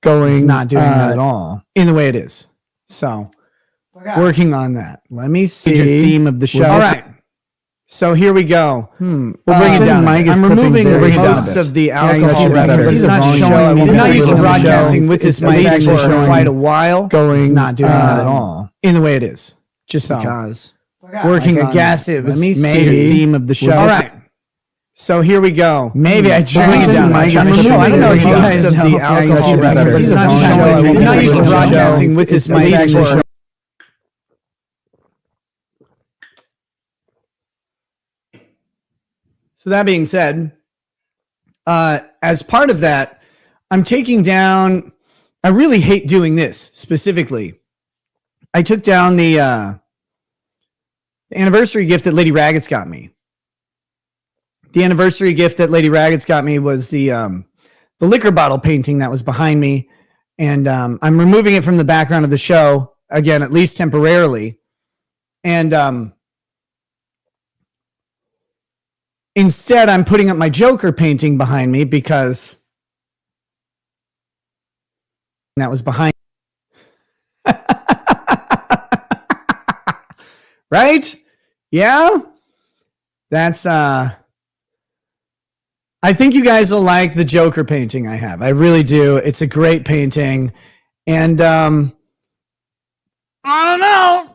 It's not doing that at all in the way it is. So working on that. Let me see. Major theme of the show. All right. So here we go. We'll bring it down. I'm removing most of the alcohol reference. It's not showing. I'm not used to broadcasting with this mic for quite a while. It's not doing that at all in the way it is. Just because. Working on aggressive. Let me see. Major theme of the show. All right. So here we go. Maybe I changed it. I don't know if you guys know the alcohol reference. It's not showing. I'm not used to broadcasting with this mic for. So that being said, as part of that, I'm taking down, I really hate doing this specifically. I took down the anniversary gift that Lady Raggets got me. The anniversary gift that Lady Raggets got me was the liquor bottle painting that was behind me. And I'm removing it from the background of the show, again, at least temporarily. And instead, I'm putting up my Joker painting behind me because that was behind. Right? Yeah? That's, I think you guys will like the Joker painting I have. I really do. It's a great painting. And, I don't know.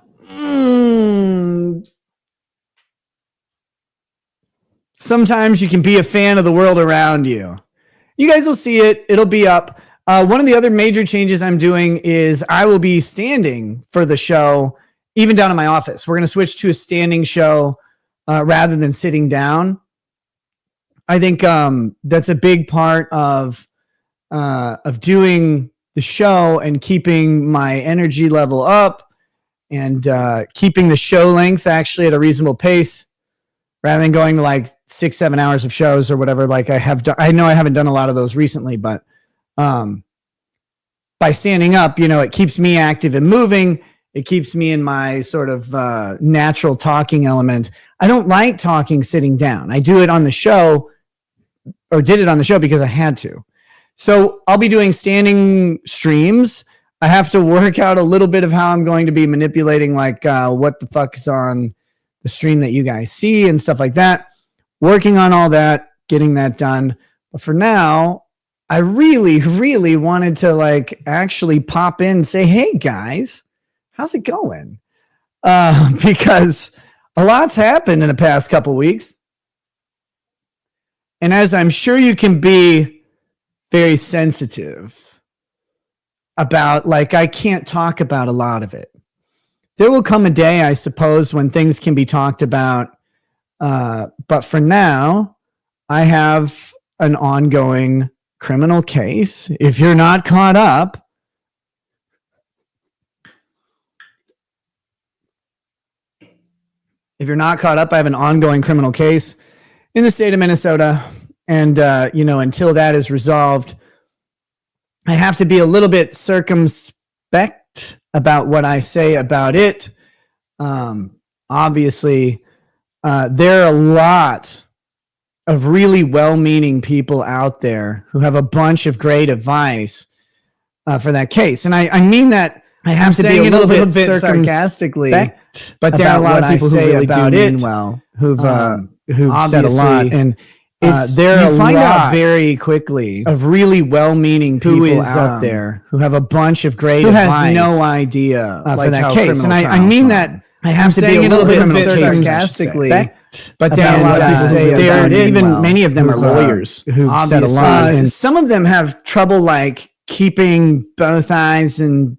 Sometimes you can be a fan of the world around you. You guys will see it. It'll be up. One of the other major changes I'm doing is I will be standing for the show, even down in my office. We're going to switch to a standing show rather than sitting down. I think that's a big part of doing the show and keeping my energy level up and keeping the show length actually at a reasonable pace, rather than going to like 6-7 hours of shows or whatever. Like I have done, I know I haven't done a lot of those recently, but by standing up, you know, it keeps me active and moving. It keeps me in my sort of natural talking element. I don't like talking sitting down. I do it on the show, or did it on the show because I had to. So I'll be doing standing streams. I have to work out a little bit of how I'm going to be manipulating like what the fuck is on the stream that you guys see and stuff like that. Working on all that, getting that done. But for now, I really, really wanted to like actually pop in and say, hey guys, how's it going? Because a lot's happened in the past couple weeks. And as I'm sure you can be very sensitive about, like, I can't talk about a lot of it. There will come a day, I suppose, when things can be talked about. But for now, I have an ongoing criminal case. If you're not caught up, I have an ongoing criminal case in the state of Minnesota. And, you know, until that is resolved, I have to be a little bit circumspect about what I say about it. Obviously, there are a lot of really well-meaning people out there who have a bunch of great advice for that case. And I mean that I have to be a little bit sarcastically, but there are a lot of people who really do mean well, who've said a lot. And you find out very quickly of really well-meaning people out there who have a bunch of great advice, who has no idea for that case. And I mean that I have to be a little bit sarcastically, but there are a lot of people say even many of them are lawyers who've said a lot. And some of them have trouble like keeping both eyes in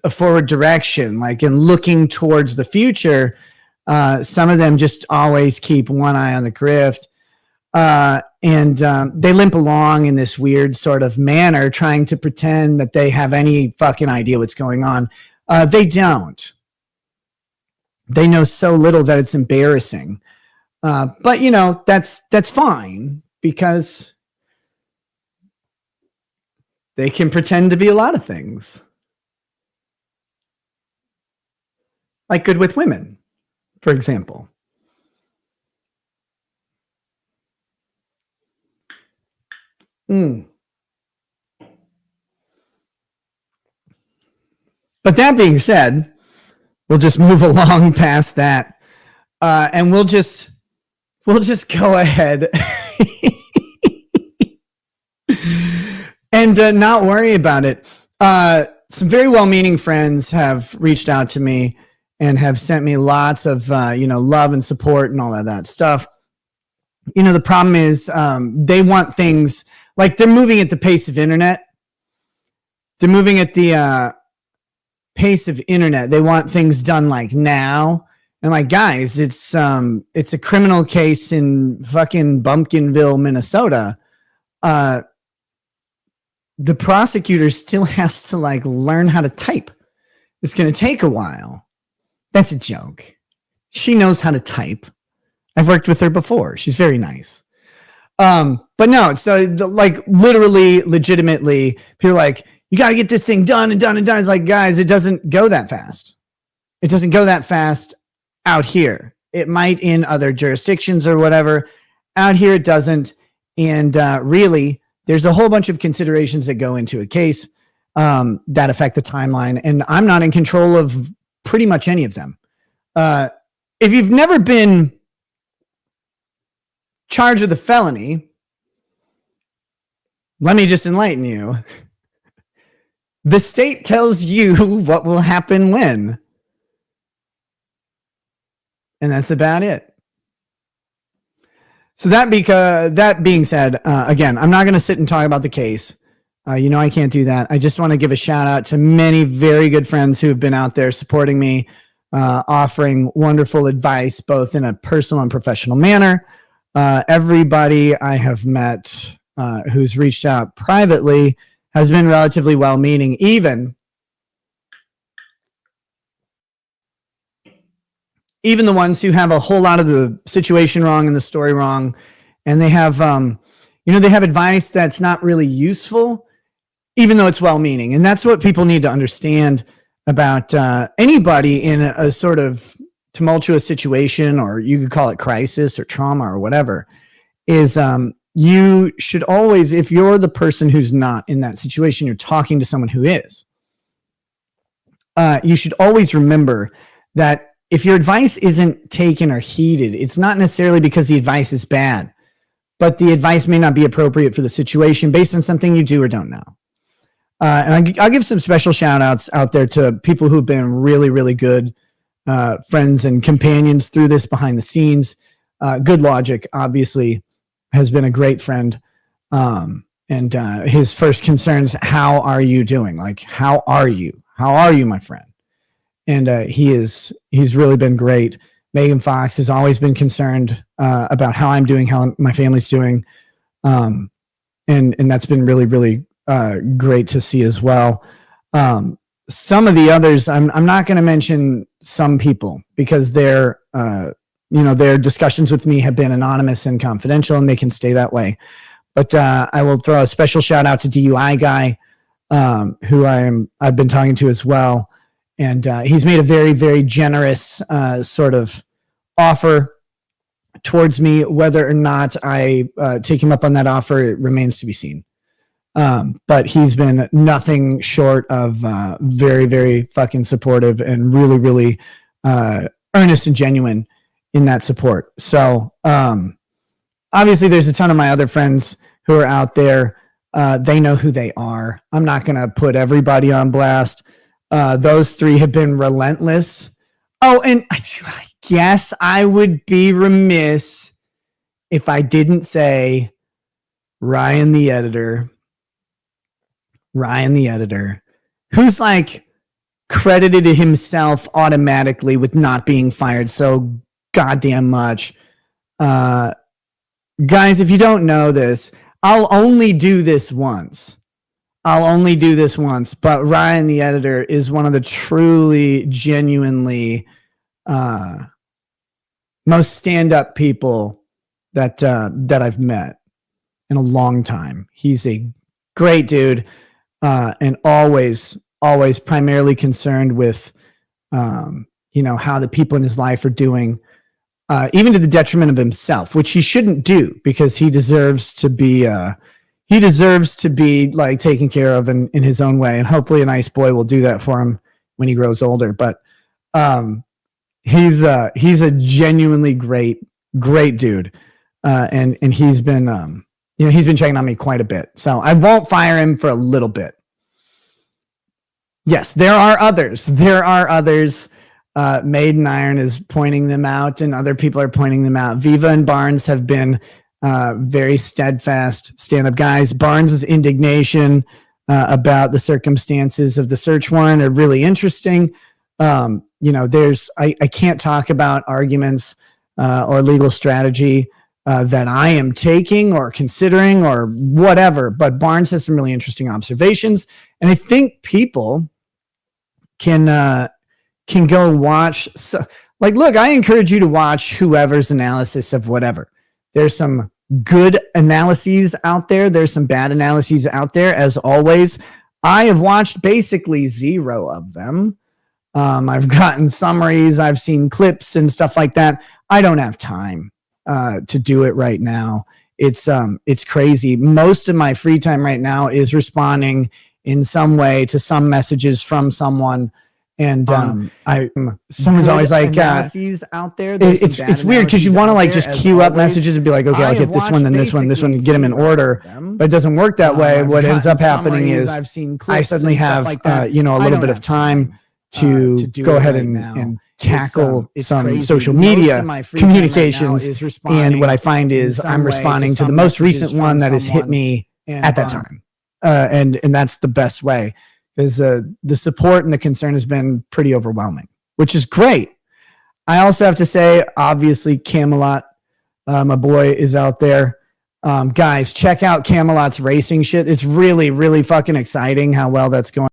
a forward direction, like in looking towards the future. Some of them just always keep one eye on the grift. And they limp along in this weird sort of manner, trying to pretend that they have any fucking idea what's going on. They don't. They know so little that it's embarrassing. But, you know, that's fine because they can pretend to be a lot of things. Like Good with Women, for example. But that being said, we'll just move along past that, and we'll just go ahead and not worry about it. Some very well-meaning friends have reached out to me and have sent me lots of love and support and all of that stuff. The problem is they want things like they're moving at the pace of internet. They're moving at the pace of internet. They want things done like now. And like, guys, it's a criminal case in fucking Bumpkinville, Minnesota. The prosecutor still has to like learn how to type. It's going to take a while. That's a joke. She knows how to type. I've worked with her before. She's very nice. But no, so like literally, legitimately, people are like, you got to get this thing done and done and done. It's like, guys, it doesn't go that fast. It doesn't go that fast out here. It might in other jurisdictions or whatever. Out here, it doesn't. And really, there's a whole bunch of considerations that go into a case that affect the timeline. And I'm not in control of pretty much any of them. If you've never been charged with a felony, let me just enlighten you. The state tells you what will happen when. And that's about it. So that being said, again, I'm not going to sit and talk about the case. I can't do that. I just want to give a shout out to many very good friends who have been out there supporting me, offering wonderful advice, both in a personal and professional manner. Everybody I have met who's reached out privately has been relatively well-meaning, even the ones who have a whole lot of the situation wrong and the story wrong, and they have, they have advice that's not really useful, even though it's well-meaning. And that's what people need to understand about anybody in a sort of tumultuous situation, or you could call it crisis or trauma or whatever, is you should always, if you're the person who's not in that situation, you're talking to someone who is, you should always remember that if your advice isn't taken or heeded, it's not necessarily because the advice is bad, but the advice may not be appropriate for the situation based on something you do or don't know. And I'll give some special shout outs out there to people who've been really, really good friends and companions through this behind the scenes. Good Logic, obviously, has been a great friend. And his first concerns, how are you doing? Like, how are you? How are you, my friend? And he's really been great. Megan Fox has always been concerned about how I'm doing, how my family's doing. And that's been really, really great to see as well. Some of the others, I'm not going to mention some people because their discussions with me have been anonymous and confidential, and they can stay that way. But I will throw a special shout out to DUI guy, who I've been talking to as well. And he's made a very, very generous sort of offer towards me. Whether or not I take him up on that offer, it remains to be seen. But he's been nothing short of very, very fucking supportive and really, really earnest and genuine in that support. So obviously there's a ton of my other friends who are out there. They know who they are. I'm not going to put everybody on blast. Those three have been relentless. Oh, and I guess I would be remiss if I didn't say Ryan the editor, who's like credited himself automatically with not being fired so goddamn much. Guys, if you don't know this, I'll only do this once. But Ryan, the editor, is one of the truly, genuinely most stand-up people that I've met in a long time. He's a great dude, and always primarily concerned with, how the people in his life are doing, even to the detriment of himself, which he shouldn't do because he deserves to be like taken care of in his own way. And hopefully a nice boy will do that for him when he grows older. But he's a genuinely great dude, and he's been he's been checking on me quite a bit. So I won't fire him for a little bit. Yes, there are others. Maiden Iron is pointing them out, and other people are pointing them out. Viva and Barnes have been very steadfast stand-up guys. Barnes's indignation about the circumstances of the search warrant are really interesting. I can't talk about arguments or legal strategy that I am taking or considering or whatever, but Barnes has some really interesting observations, and I think people can go watch. Look, I encourage you to watch whoever's analysis of whatever. There's some good analyses out there. There's some bad analyses out there, as always. I have watched basically zero of them. I've gotten summaries. I've seen clips and stuff like that. I don't have time to do it right now. It's crazy. Most of my free time right now is responding in some way to some messages from someone. And someone's always like, out there. It's weird because you want to just queue up messages and be like, okay, I'll get this one, then this one, get them in order. But it doesn't work that way. What ends up happening is I suddenly have, a little bit of time to go ahead and tackle some social media communications. And what I find is I'm responding to the most recent one that has hit me at that time. And that's the best way, because the support and the concern has been pretty overwhelming, which is great. I also have to say, obviously, Camelot, my boy, is out there. Guys, check out Camelot's racing shit. It's really, really fucking exciting how well that's going.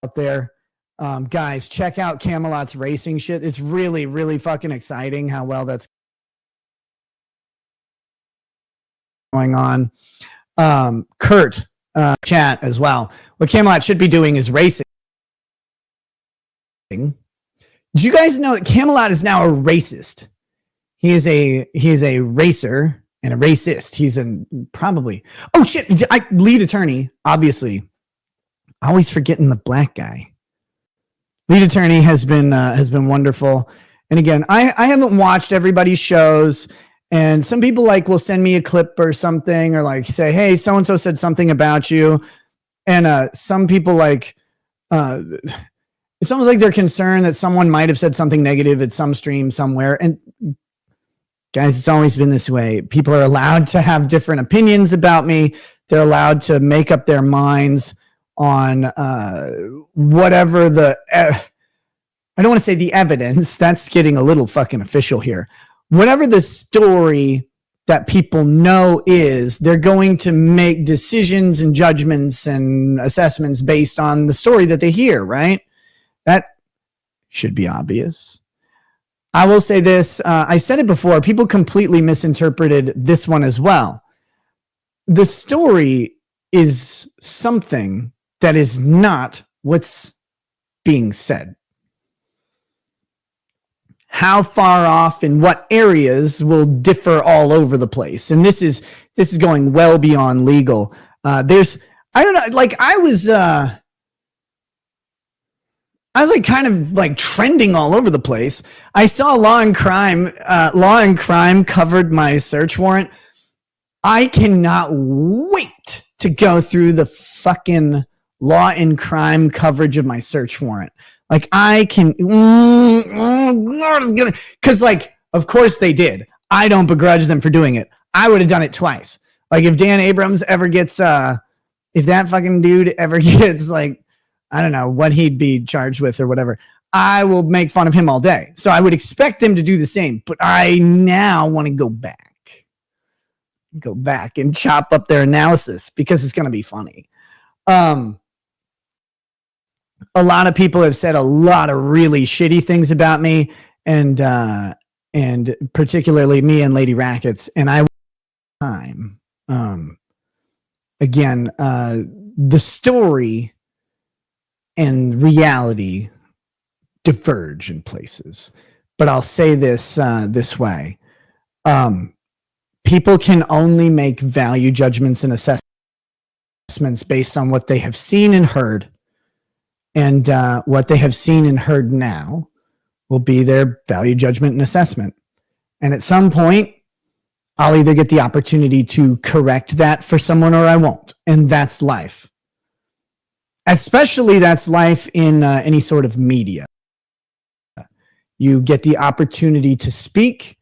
Out there. Guys, check out Camelot's racing shit. It's really, really fucking exciting how well that's going on. Kurt, chat as well. What Camelot should be doing is racing. Did you guys know that Camelot is now a racist? He is a racer and a racist. He's probably. Oh shit! Lead attorney, obviously. Always forgetting the black guy. Lead attorney has been wonderful. And again, I haven't watched everybody's shows, and some people will send me a clip or something, or say, hey, so and so said something about you, and some people it's almost like they're concerned that someone might have said something negative at some stream somewhere. And guys, it's always been this way. People are allowed to have different opinions about me. They're allowed to make up their minds on whatever I don't want to say the evidence. That's getting a little fucking official here. Whatever the story that people know is, they're going to make decisions and judgments and assessments based on the story that they hear, right? That should be obvious. I will say this. I said it before. People completely misinterpreted this one as well. The story is something that is not what's being said. How far off and what areas will differ all over the place. And this is going well beyond legal. I don't know, I was kind of trending all over the place. I saw Law and Crime covered my search warrant. I cannot wait to go through the fucking Law and Crime coverage of my search warrant. I can, because of course they did. I don't begrudge them for doing it. I would have done it twice. If Dan Abrams ever gets, if that fucking dude ever gets I don't know what he'd be charged with or whatever, I will make fun of him all day. So I would expect them to do the same, but I now want to go back and chop up their analysis because it's going to be funny. A lot of people have said a lot of really shitty things about me, and particularly me and Lady Rackets. And the story and reality diverge in places. But I'll say this this way. People can only make value judgments and assessments based on what they have seen and heard. And what they have seen and heard now will be their value judgment and assessment. And at some point, I'll either get the opportunity to correct that for someone or I won't. And that's life. Especially that's life in any sort of media. You get the opportunity to speak,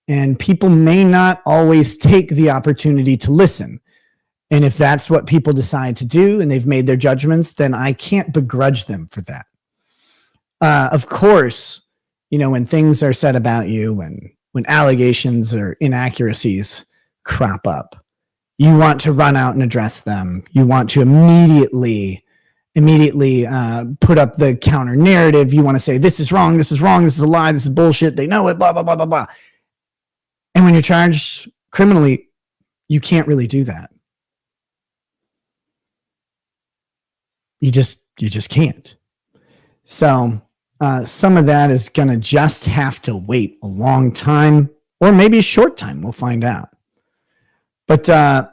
and people may not always take the opportunity to listen. And if that's what people decide to do and they've made their judgments, then I can't begrudge them for that. Of course, when things are said about you, when allegations or inaccuracies crop up, you want to run out and address them. You want to immediately put up the counter narrative. You want to say, this is wrong, this is a lie, this is bullshit, they know it, blah, blah, blah, blah, blah. And when you're charged criminally, you can't really do that. You just can't. So some of that is going to just have to wait a long time, or maybe a short time. We'll find out. But that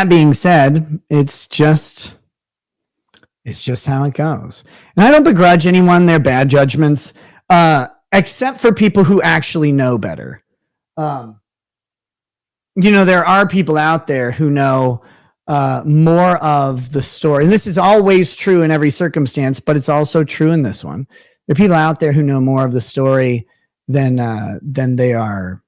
being said, it's just how it goes. And I don't begrudge anyone their bad judgments, except for people who actually know better. There are people out there who know more of the story. And this is always true in every circumstance, but it's also true in this one. There are people out there who know more of the story than they are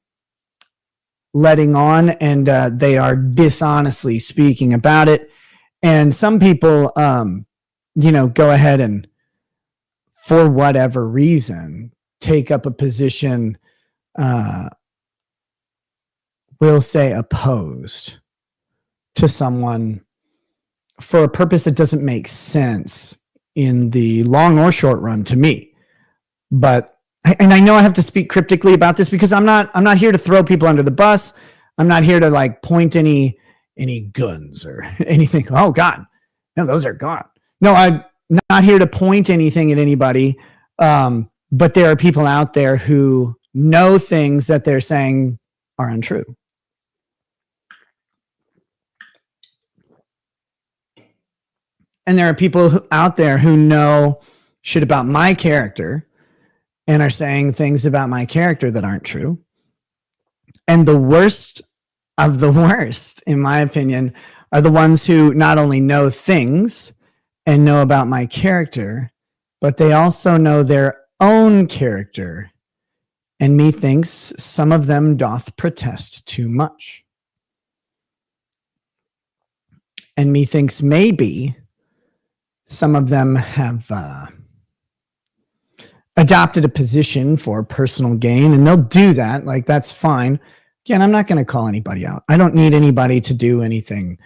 letting on, and they are dishonestly speaking about it. And some people, go ahead and, for whatever reason, take up a position, we'll say opposed to someone for a purpose that doesn't make sense in the long or short run to me. But I know I have to speak cryptically about this because I'm not here to throw people under the bus. I'm not here to point any guns or anything. Oh God, no, those are gone. No, I'm not here to point anything at anybody. But there are people out there who know things that they're saying are untrue. And there are people out there who know shit about my character and are saying things about my character that aren't true. And the worst of the worst, in my opinion, are the ones who not only know things and know about my character, but they also know their own character. And methinks some of them doth protest too much. And methinks maybe some of them have adopted a position for personal gain, and they'll do that. That's fine. Again, I'm not going to call anybody out. I don't need anybody to do anything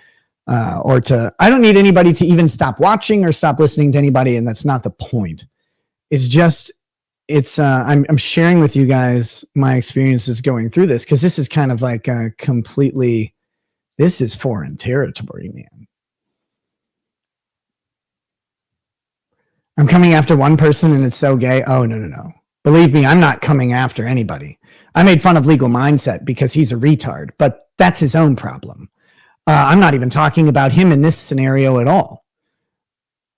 I don't need anybody to even stop watching or stop listening to anybody. And that's not the point. I'm sharing with you guys my experiences going through this, because this is kind of like this is foreign territory, man. I'm coming after one person and it's so gay. Oh, no. Believe me, I'm not coming after anybody. I made fun of Legal Mindset because he's a retard, but that's his own problem. I'm not even talking about him in this scenario at all.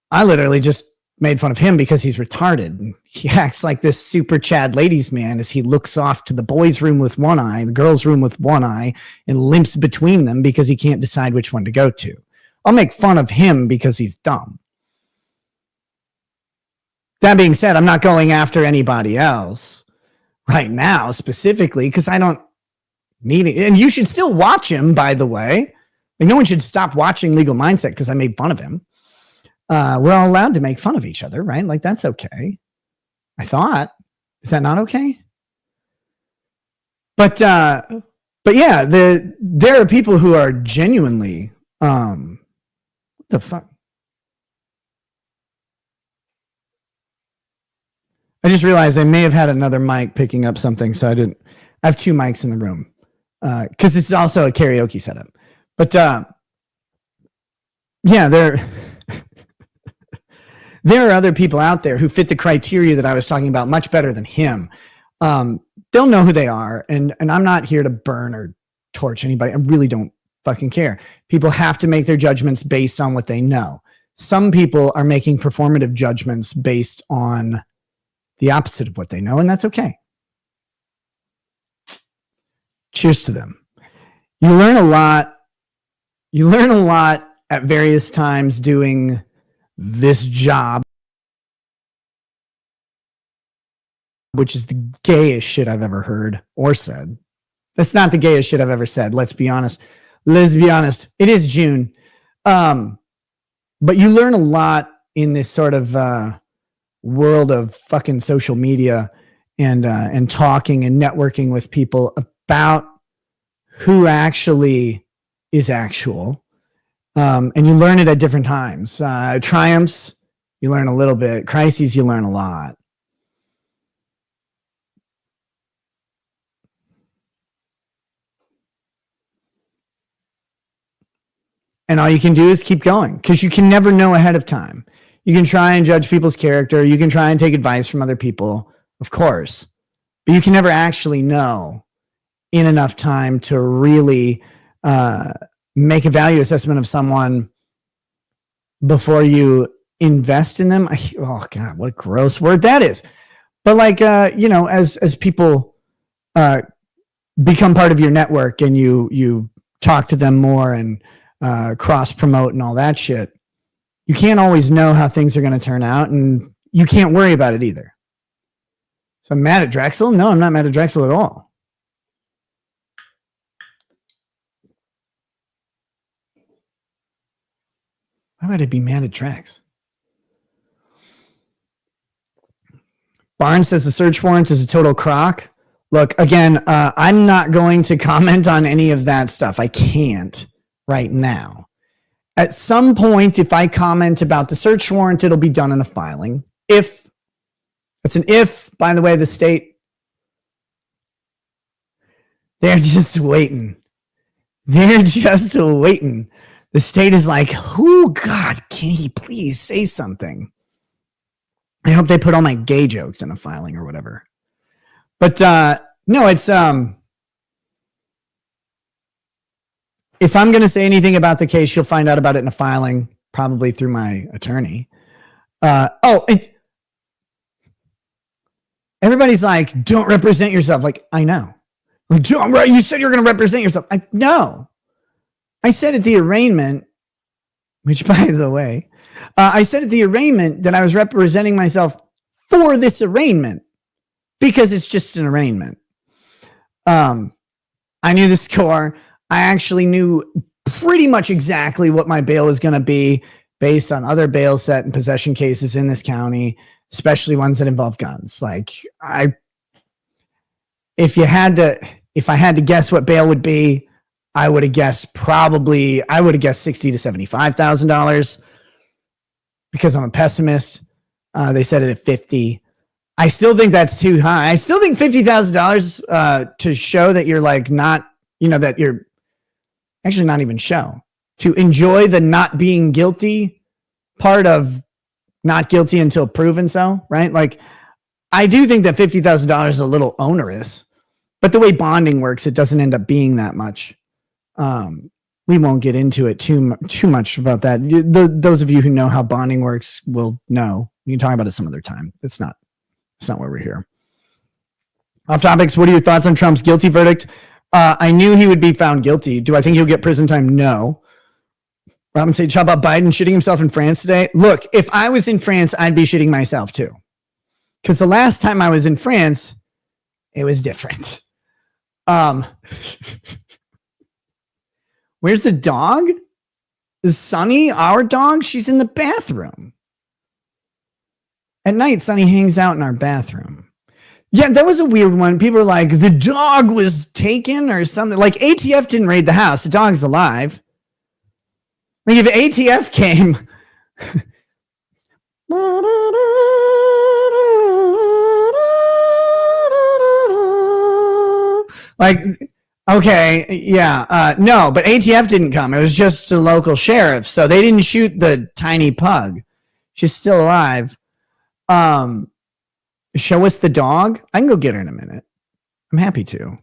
I literally just made fun of him because he's retarded. He acts like this super Chad ladies man as he looks off to the boys' room with one eye, the girls' room with one eye, and limps between them because he can't decide which one to go to. I'll make fun of him because he's dumb. That being said, I'm not going after anybody else right now specifically because I don't need it. And you should still watch him, by the way. No one should stop watching Legal Mindset because I made fun of him. We're all allowed to make fun of each other, right? That's okay. I thought. Is that not okay? But yeah, there are people who are genuinely, what the fuck? I just realized I may have had another mic picking up something, so I have two mics in the room because it's also a karaoke setup. But yeah, There are other people out there who fit the criteria that I was talking about much better than him. They'll know who they are. And I'm not here to burn or torch anybody. I really don't fucking care. People have to make their judgments based on what they know. Some people are making performative judgments based on the opposite of what they know, and that's okay. Cheers to them. You learn a lot. You learn a lot at various times doing this job, which is the gayest shit I've ever heard or said. That's not the gayest shit I've ever said. Let's be honest. It is June. But you learn a lot in this sort of world of fucking social media and talking and networking with people about who actually is actual. And you learn it at different times. Triumphs, you learn a little bit. Crises, you learn a lot. And all you can do is keep going because you can never know ahead of time. You can try and judge people's character. You can try and take advice from other people, of course, but you can never actually know in enough time to really make a value assessment of someone before you invest in them. Oh God, what a gross word that is. But like, as people become part of your network and you talk to them more and cross promote and all that shit, you can't always know how things are going to turn out, and you can't worry about it either. So I'm mad at Drexel? No, I'm not mad at Drexel at all. Why would I be mad at Drex? Barnes says the search warrant is a total crock. Look, again, I'm not going to comment on any of that stuff. I can't right now. At some point, if I comment about the search warrant, it'll be done in a filing. If it's an if, by the way, the state, they're just waiting. They're just waiting. The state is like, oh God, can he please say something? I hope they put all my gay jokes in a filing or whatever. But no, it's if I'm going to say anything about the case, you'll find out about it in a filing, probably through my attorney. Everybody's like, don't represent yourself. Like, I know. Like, you said you're going to represent yourself. No. I said at the arraignment, which by the way, I said at the arraignment that I was representing myself for this arraignment because it's just an arraignment. I knew the score. I actually knew pretty much exactly what my bail was going to be based on other bail set and possession cases in this county, especially ones that involve guns. Like if I had to guess what bail would be, I would have guessed $60,000 to $75,000 because I'm a pessimist. They set it at 50. I still think that's too high. I still think $50,000 to show that you're like not, that you're actually not even show, to enjoy the not being guilty part of not guilty until proven so, right? Like, I do think that $50,000 is a little onerous, but the way bonding works, it doesn't end up being that much. We won't get into it too much about that. Those of you who know how bonding works will know. We can talk about it some other time. It's not why we're here. Off topics. What are your thoughts on Trump's guilty verdict? I knew he would be found guilty. Do I think he'll get prison time? No. Robin said, how about Biden shitting himself in France today? Look, if I was in France, I'd be shitting myself too. Because the last time I was in France, it was different. Where's the dog? Is Sunny, our dog? She's in the bathroom. At night, Sunny hangs out in our bathroom. Yeah, that was a weird one. People are like, the dog was taken or something. Like, ATF didn't raid the house. The dog's alive. Like, if ATF came... like, okay, yeah. No, but ATF didn't come. It was just the local sheriff. So they didn't shoot the tiny pug. She's still alive. Show us the dog. I can go get her in a minute. I'm happy to.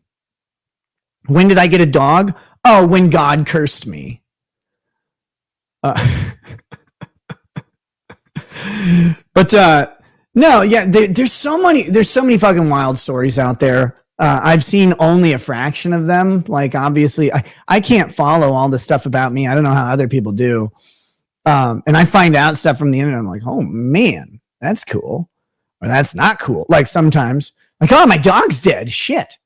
When did I get a dog? Oh, when God cursed me. But no, yeah, there's so many fucking wild stories out there. I've seen only a fraction of them. Like, obviously, I can't follow all the stuff about me. I don't know how other people do. And I find out stuff from the internet. I'm like, oh man, that's cool. Or that's not cool. Like sometimes, like, oh, my dog's dead. Shit.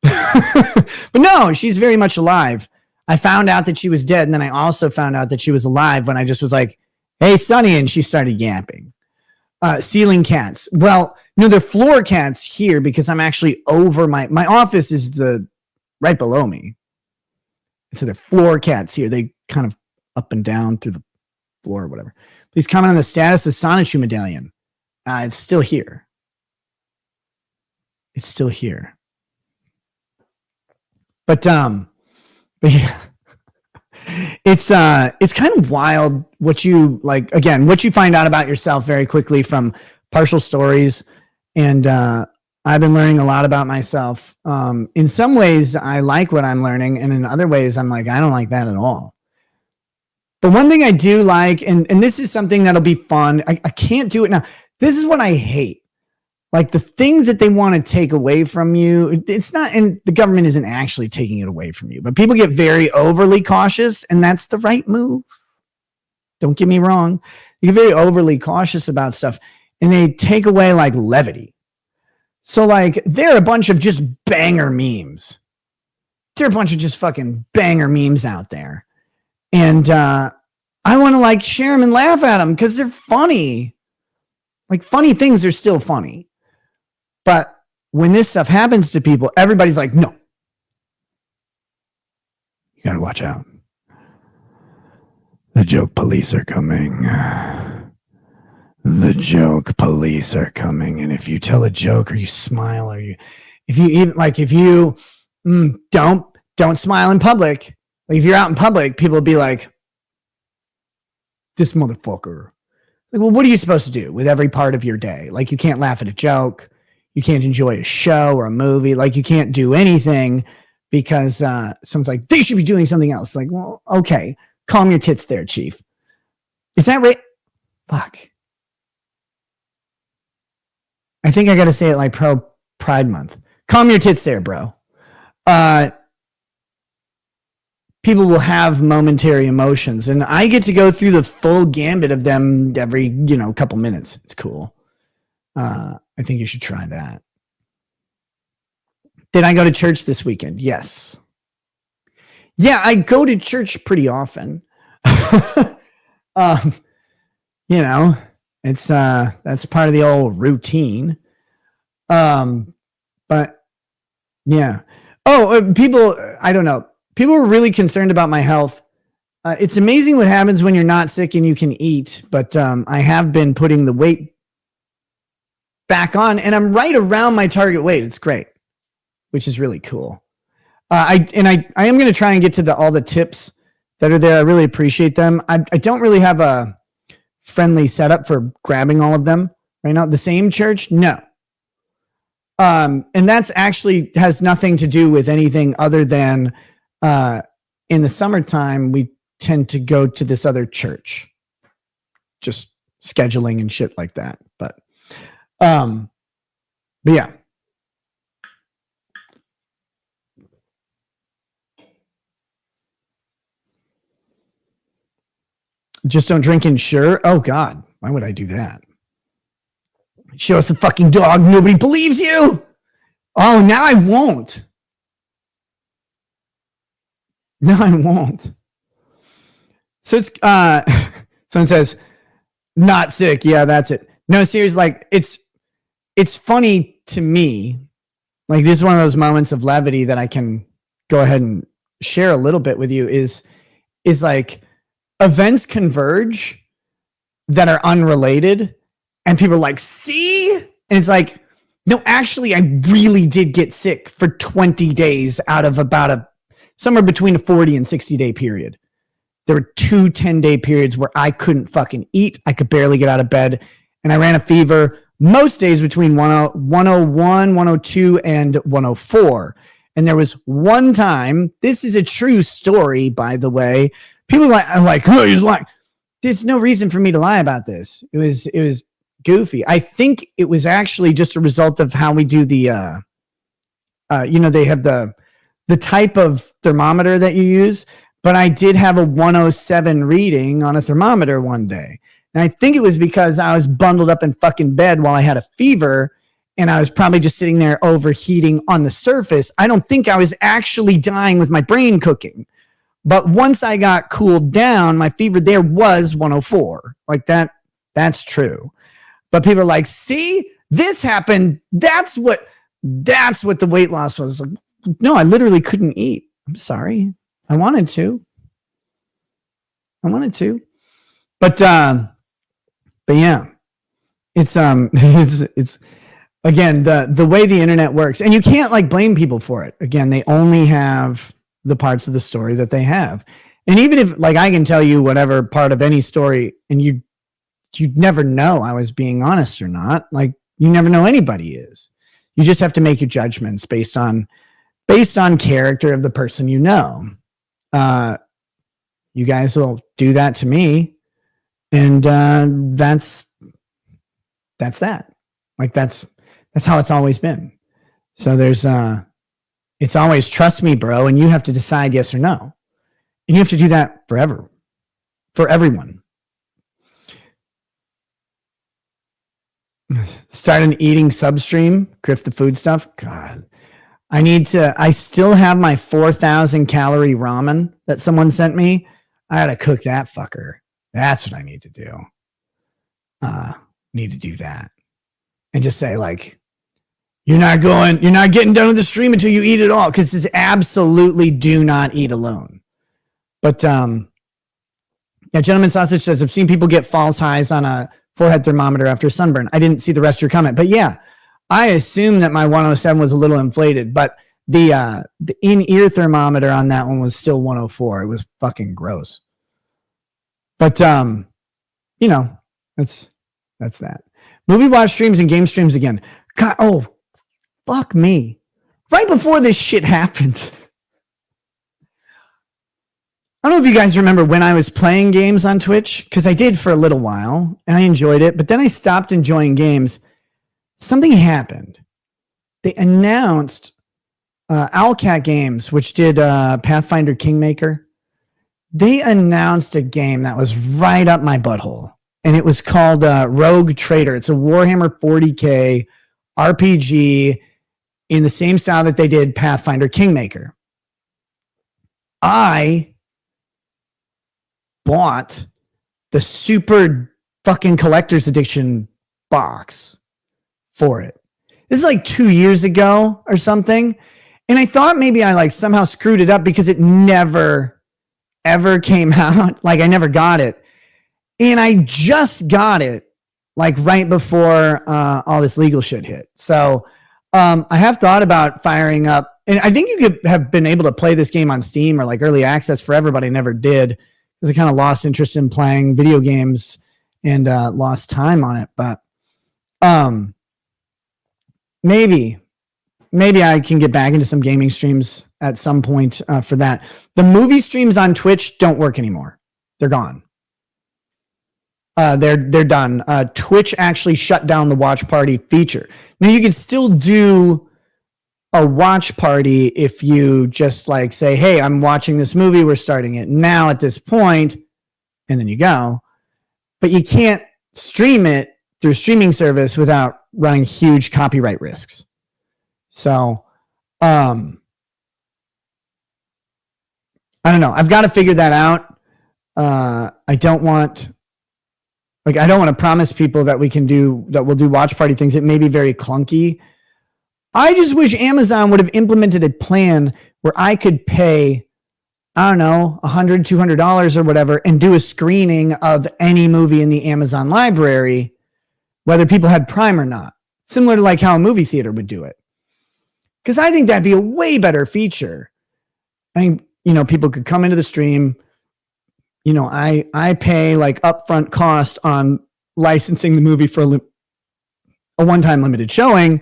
But no, she's very much alive. I found out that she was dead. And then I also found out that she was alive when I just was like, hey, Sonny. And she started yapping. Ceiling cats. Well, no, they're floor cats here because I'm actually over my office is right below me. So they're floor cats here. They kind of up and down through the floor or whatever. Please comment on the status of Sonichu medallion. It's still here. It's still here. But yeah. It's kind of wild what you find out about yourself very quickly from partial stories. And I've been learning a lot about myself. In some ways I like what I'm learning, and in other ways I'm like, I don't like that at all. But one thing I do like, and this is something that'll be fun. I can't do it now. This is what I hate. Like the things that they want to take away from you, it's not, and the government isn't actually taking it away from you, but people get very overly cautious, and that's the right move. Don't get me wrong. You get very overly cautious about stuff, and they take away like levity. So like there are a bunch of just banger memes. There are a bunch of just fucking banger memes out there. And I want to like share them and laugh at them because they're funny. Like funny things are still funny. But when this stuff happens to people, everybody's like, no. You got to watch out. The joke police are coming. The joke police are coming. And if you tell a joke or you smile or if you don't smile in public. Like if you're out in public, people will be like, this motherfucker. Like, well, what are you supposed to do with every part of your day? Like you can't laugh at a joke. You can't enjoy a show or a movie. Like you can't do anything because someone's like, they should be doing something else. Like, well, okay. Calm your tits there, chief. Is that right? Fuck. I think I got to say it like Pro Pride Month. Calm your tits there, bro. People will have momentary emotions, and I get to go through the full gambit of them every, couple minutes. It's cool. I think you should try that. Did I go to church this weekend? Yes. Yeah, I go to church pretty often. It's that's part of the old routine. But yeah. People, I don't know. People were really concerned about my health. It's amazing what happens when you're not sick and you can eat, but I have been putting the weight back on, and I'm right around my target weight. It's great, which is really cool. I am going to try and get to all the tips that are there. I really appreciate them. I don't really have a friendly setup for grabbing all of them right now. The same church? No. And that's actually has nothing to do with anything other than in the summertime, we tend to go to this other church, just scheduling and shit like that. But yeah. Just don't drink and sure. Oh God, why would I do that? Show us the fucking dog. Nobody believes you. Oh, now I won't. No, I won't. So it's someone says, not sick. Yeah, that's it. No, seriously, like it's funny to me. Like this is one of those moments of levity that I can go ahead and share a little bit with you is like events converge that are unrelated and people are like, see? And it's like, no, actually, I really did get sick for 20 days out of about somewhere between a 40 and 60 day period. there were 2 10-day periods where I couldn't fucking eat. I could barely get out of bed. And I ran a fever most days between 101, 102, and 104. And there was one time, this is a true story, by the way. People are like, oh, he's lying. There's no reason for me to lie about this. It was goofy. I think it was actually just a result of how we do the, they have the type of thermometer that you use, but I did have a 107 reading on a thermometer one day. And I think it was because I was bundled up in fucking bed while I had a fever, and I was probably just sitting there overheating on the surface. I don't think I was actually dying with my brain cooking. But once I got cooled down, my fever there was 104. Like that's true. But people are like, see, this happened. That's what the weight loss was. Like, no, I literally couldn't eat. I'm sorry. I wanted to. But yeah, it's again, the way the internet works, and you can't like blame people for it. Again, they only have the parts of the story that they have. And even if like I can tell you whatever part of any story and you'd never know I was being honest or not. Like you never know anybody is. You just have to make your judgments based on character of the person you know. You guys will do that to me. And that's that. Like that's how it's always been. So there's it's always trust me, bro, and you have to decide yes or no. And you have to do that forever. For everyone. Start an eating substream, Griff the food stuff. God. I still have my 4,000 calorie ramen that someone sent me. I gotta cook that fucker. That's what I need to do. Need to do that. And just say like, you're not getting done with the stream until you eat it all. Cause it's absolutely do not eat alone. But, yeah, Gentleman Sausage says, I've seen people get false highs on a forehead thermometer after sunburn. I didn't see the rest of your comment, but yeah, I assume that my 107 was a little inflated, but the in-ear thermometer on that one was still 104. It was fucking gross. But, that's that. Movie watch streams and game streams again. God, oh, fuck me. Right before this shit happened. I don't know if you guys remember when I was playing games on Twitch, because I did for a little while, and I enjoyed it, but then I stopped enjoying games. Something happened. They announced Owlcat Games, which did Pathfinder Kingmaker. They announced a game that was right up my butthole, and it was called Rogue Trader. It's a Warhammer 40K RPG in the same style that they did Pathfinder Kingmaker. I bought the super fucking collector's edition box for it. This is like 2 years ago or something. And I thought maybe I like somehow screwed it up because it never, ever came out. Like I never got it. And I just got it like right before all this legal shit hit. So I have thought about firing up, and I think you could have been able to play this game on Steam or like early access forever, but I never did because I kind of lost interest in playing video games and lost time on it. But maybe I can get back into some gaming streams at some point for that. The movie streams on Twitch don't work anymore. They're gone. They're done. Twitch actually shut down the watch party feature. Now you can still do a watch party if you just like say, hey, I'm watching this movie. We're starting it now at this point, and then you go. But you can't stream it through a streaming service without running huge copyright risks. So, I don't know. I've got to figure that out. I don't want to promise people that we'll do watch party things. It may be very clunky. I just wish Amazon would have implemented a plan where I could pay, I don't know, $100, $200 or whatever, and do a screening of any movie in the Amazon library, whether people had Prime or not. Similar to like how a movie theater would do it. Because I think that'd be a way better feature. I think, people could come into the stream, I pay like upfront cost on licensing the movie for a one-time limited showing,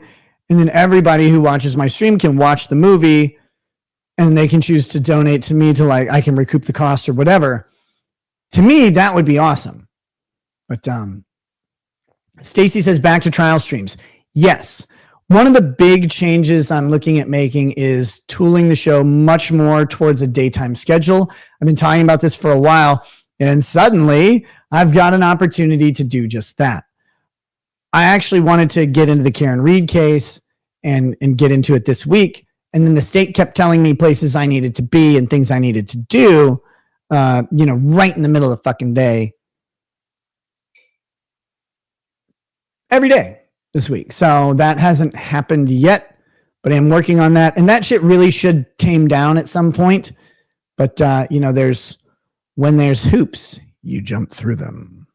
and then everybody who watches my stream can watch the movie, and they can choose to donate to me to like I can recoup the cost or whatever. To me, that would be awesome. But Stacy says back to trial streams. Yes. One of the big changes I'm looking at making is tooling the show much more towards a daytime schedule. I've been talking about this for a while, and suddenly I've got an opportunity to do just that. I actually wanted to get into the Karen Reed case and get into it this week. And then the state kept telling me places I needed to be and things I needed to do, right in the middle of the fucking day. Every day this week. So that hasn't happened yet, but I'm working on that. And that shit really should tame down at some point. But, when there's hoops, you jump through them.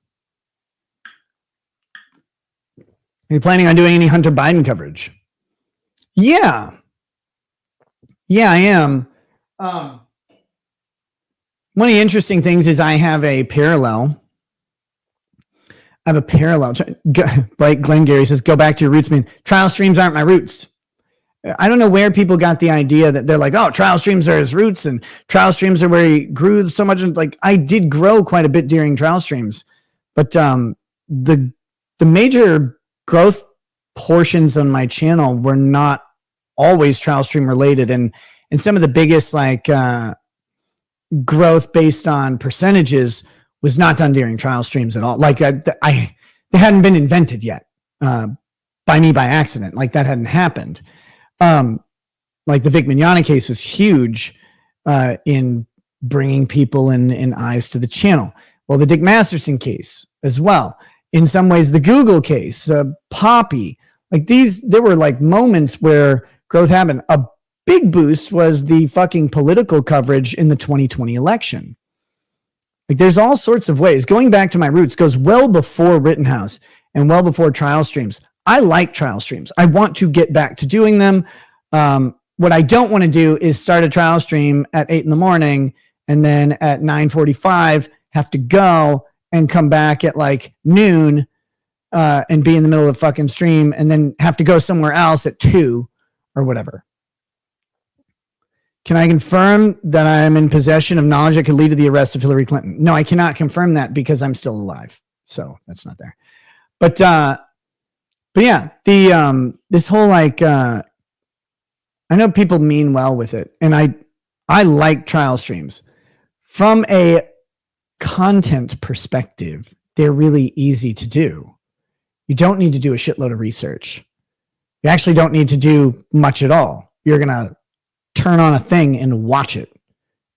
Are you planning on doing any Hunter Biden coverage? Yeah. Yeah, I am. One of the interesting things is I have a parallel. Like Glenn Gary says, go back to your roots, man. Trial streams aren't my roots. I don't know where people got the idea that they're like, oh, trial streams are his roots and trial streams are where he grew so much. Like I did grow quite a bit during trial streams, but the major growth portions on my channel were not always trial stream related. And some of the biggest growth based on percentages was not done during trial streams at all. Like they hadn't been invented yet by me by accident. Like that hadn't happened. Like the Vic Mignogna case was huge in bringing people and eyes to the channel. Well, the Dick Masterson case as well. In some ways, the Google case, Poppy, like there were like moments where growth happened. A big boost was the fucking political coverage in the 2020 election. Like there's all sorts of ways. Going back to my roots goes well before Rittenhouse and well before trial streams. I like trial streams. I want to get back to doing them. What I don't want to do is start a trial stream at 8 a.m. and then at 9:45 have to go and come back at like noon and be in the middle of the fucking stream and then have to go somewhere else at 2 or whatever. Can I confirm that I am in possession of knowledge that could lead to the arrest of Hillary Clinton? No, I cannot confirm that because I'm still alive. So that's not there. But yeah, this whole I know people mean well with it, and I like trial streams. From a content perspective, they're really easy to do. You don't need to do a shitload of research. You actually don't need to do much at all. You're going to turn on a thing and watch it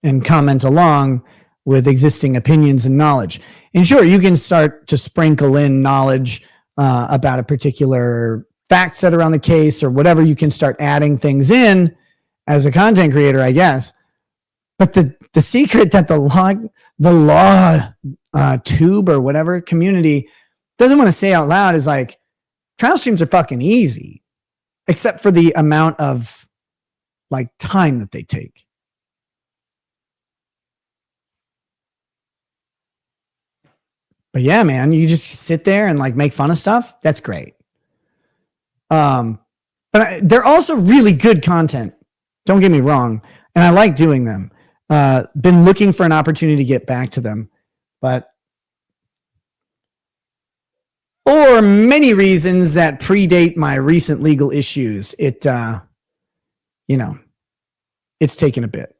and comment along with existing opinions and knowledge. And sure, you can start to sprinkle in knowledge about a particular fact set around the case or whatever. You can start adding things in as a content creator, I guess. But the secret that the law tube or whatever community doesn't want to say out loud is like, trial streams are fucking easy, except for the amount of like time that they take. But yeah, man, you just sit there and like make fun of stuff. That's great. But they're also really good content. Don't get me wrong. And I like doing them. Been looking for an opportunity to get back to them, but for many reasons that predate my recent legal issues, it's taken a bit.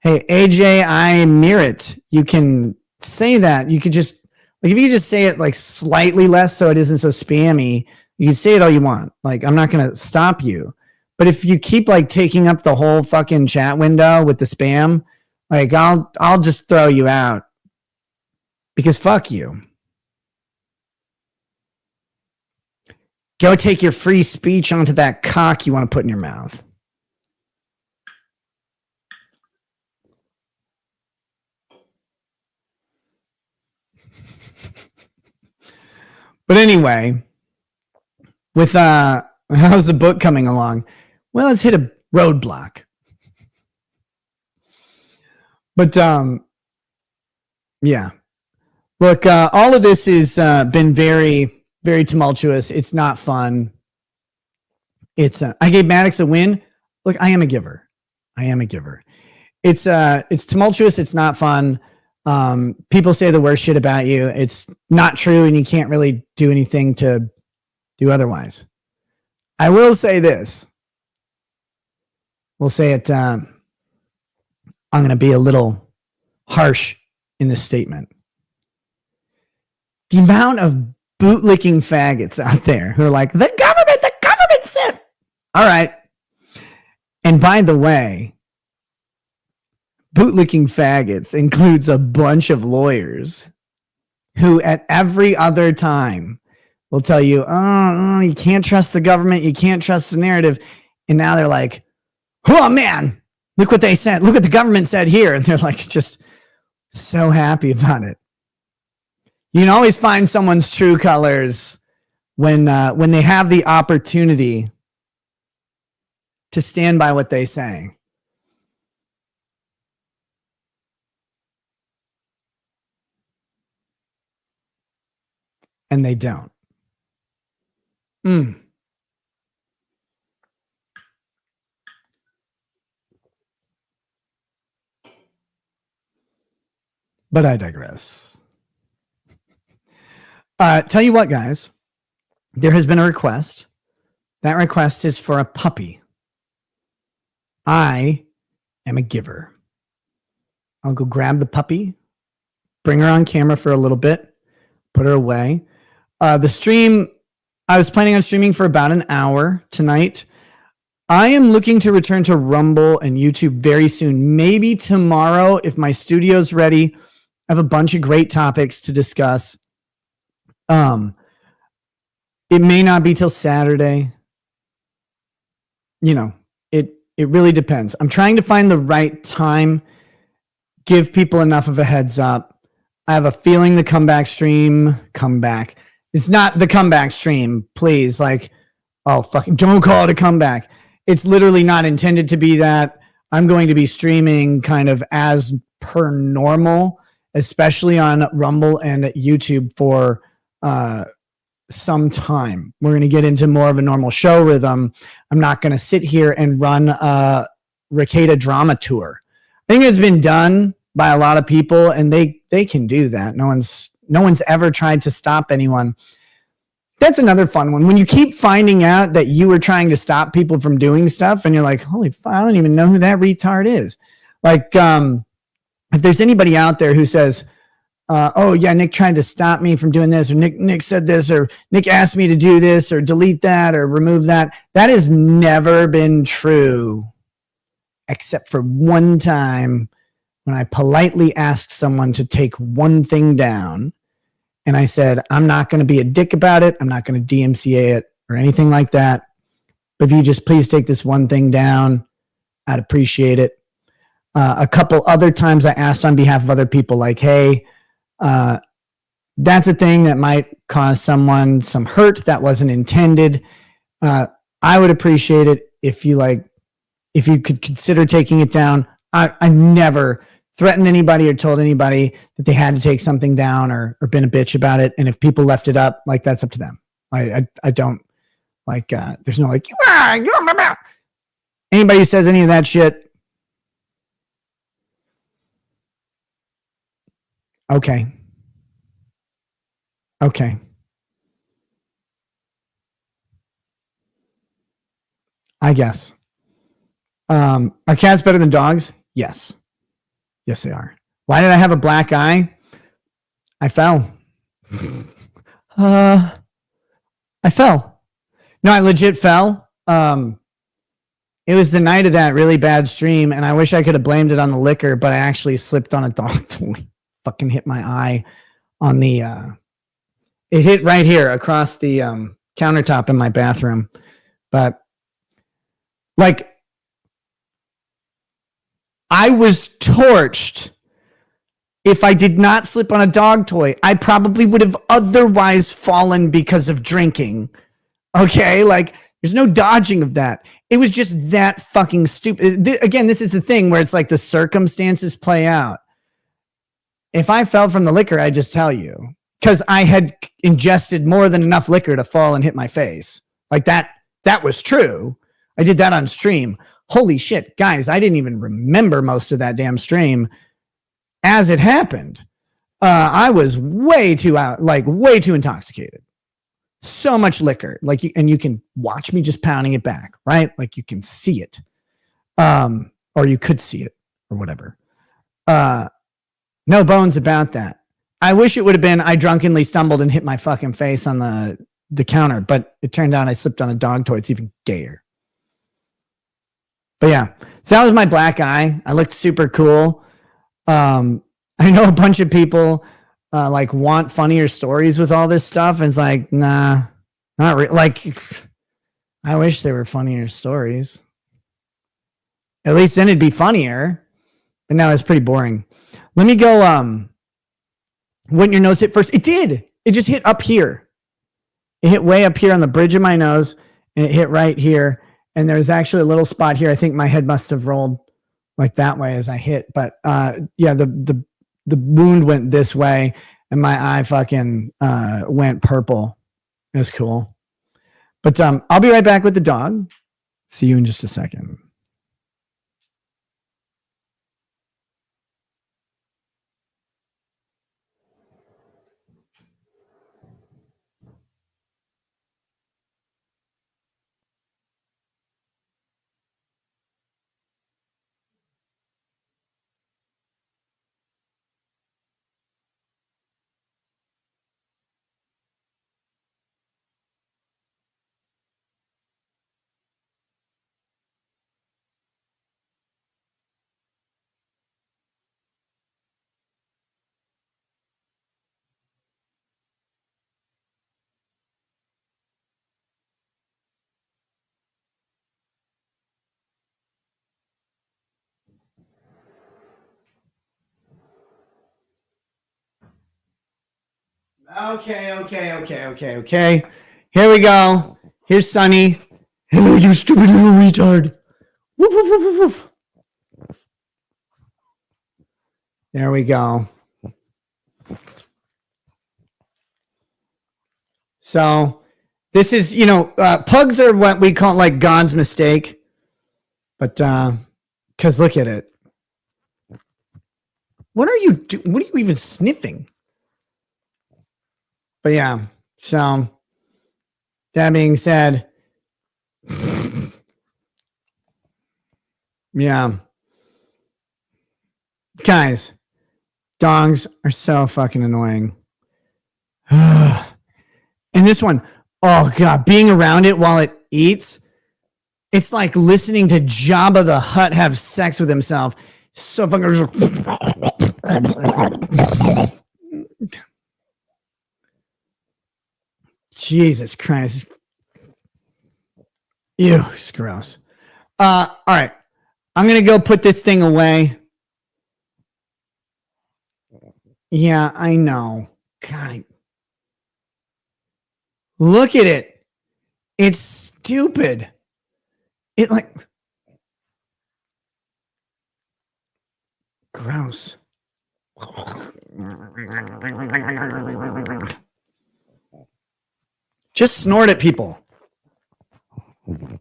Hey, AJ, I mirror it. You can say that. You could just, like, if you just say it like slightly less so it isn't so spammy, you can say it all you want. Like, I'm not going to stop you. But if you keep like taking up the whole fucking chat window with the spam, like I'll just throw you out because fuck you. Go take your free speech onto that cock you want to put in your mouth. But anyway, with how's the book coming along? Well, it's hit a roadblock. But Yeah. Look, all of this has been very, very tumultuous. It's not fun. I gave Maddox a win. Look, I am a giver. It's tumultuous. It's not fun. People say the worst shit about you. It's not true, and you can't really do anything to do otherwise. I will say this. We'll say it. I'm going to be a little harsh in this statement. The amount of bootlicking faggots out there who are like, the government said. All right. And by the way, bootlicking faggots includes a bunch of lawyers who at every other time will tell you, oh, you can't trust the government. You can't trust the narrative. And now they're like, oh man, look what they said. Look what the government said here. And they're like, just so happy about it. You can always find someone's true colors when they have the opportunity to stand by what they say. And they don't. But I digress. Tell you what, guys, there has been a request. That request is for a puppy. I am a giver. I'll go grab the puppy, bring her on camera for a little bit, put her away. The stream, I was planning on streaming for about an hour tonight. I am looking to return to Rumble and YouTube very soon. Maybe tomorrow, if my studio's ready. I have a bunch of great topics to discuss. It may not be till Saturday. You know, it really depends. I'm trying to find the right time, give people enough of a heads up. I have a feeling the comeback. It's not the comeback stream, please. Like, oh, fucking don't call it a comeback. It's literally not intended to be that. I'm going to be streaming kind of as per normal, especially on Rumble and YouTube for some time. We're going to get into more of a normal show rhythm. I'm not going to sit here and run a Ricada drama tour. I think it's been done by a lot of people, and they can do that. No one's ever tried to stop anyone. That's another fun one. When you keep finding out that you were trying to stop people from doing stuff, and you're like, holy fuck, I don't even know who that retard is. Like, if there's anybody out there who says, oh yeah, Nick tried to stop me from doing this, or Nick said this, or Nick asked me to do this, or delete that, or remove that. That has never been true, except for one time when I politely asked someone to take one thing down. And I said, I'm not going to be a dick about it. I'm not going to DMCA it or anything like that. But if you just please take this one thing down, I'd appreciate it. A couple other times I asked on behalf of other people, like, hey, that's a thing that might cause someone some hurt that wasn't intended. I would appreciate it if you could consider taking it down. I never threatened anybody or told anybody that they had to take something down or been a bitch about it. And if people left it up, like, that's up to them. I don't like, there's no like, anybody who says any of that shit. Okay. I guess. Are cats better than dogs? Yes. Yes, they are. Why did I have a black eye? I fell. I fell. No, I legit fell. It was the night of that really bad stream, and I wish I could have blamed it on the liquor, but I actually slipped on a dog toy. Fucking hit my eye on the it hit right here across the countertop in my bathroom. But like, I was torched. If I did not slip on a dog toy, I probably would have otherwise fallen because of drinking. Okay, like, there's no dodging of that. It was just that fucking stupid. Again, this is the thing where it's like the circumstances play out. if I fell from the liquor, I'd just tell you, because I had ingested more than enough liquor to fall and hit my face. Like that was true. I did that on stream. Holy shit, guys, I didn't even remember most of that damn stream as it happened. I was way too intoxicated. So much liquor, and you can watch me just pounding it back, right? Like you can see it, or you could see it, or whatever. No bones about that. I wish it would have been I drunkenly stumbled and hit my fucking face on the counter, but it turned out I slipped on a dog toy. It's even gayer. But yeah, so that was my black eye. I looked super cool. I know a bunch of people want funnier stories with all this stuff. And it's like, nah, not really. Like, I wish there were funnier stories. At least then it'd be funnier. But now it's pretty boring. Let me go. Wouldn't your nose hit first? It did. It just hit up here. It hit way up here on the bridge of my nose, and it hit right here. And there's actually a little spot here. I think my head must have rolled like that way as I hit. But yeah, the wound went this way, and my eye fucking went purple. It was cool. But I'll be right back with the dog. See you in just a second. Okay. Here we go. Here's Sonny. Hello, you stupid little retard. Woof, woof, woof, woof, woof. There we go. So this is, pugs are what we call like God's mistake. But because look at it. What are you even sniffing? But yeah, so that being said, yeah, guys, dogs are so fucking annoying. And this one, oh God, being around it while it eats, it's like listening to Jabba the Hutt have sex with himself. So fucking. Jesus Christ. Ew, it's gross. All right. I'm going to go put this thing away. Yeah, I know. God. Look at it. It's stupid. It like. Gross. Just snort at people. Have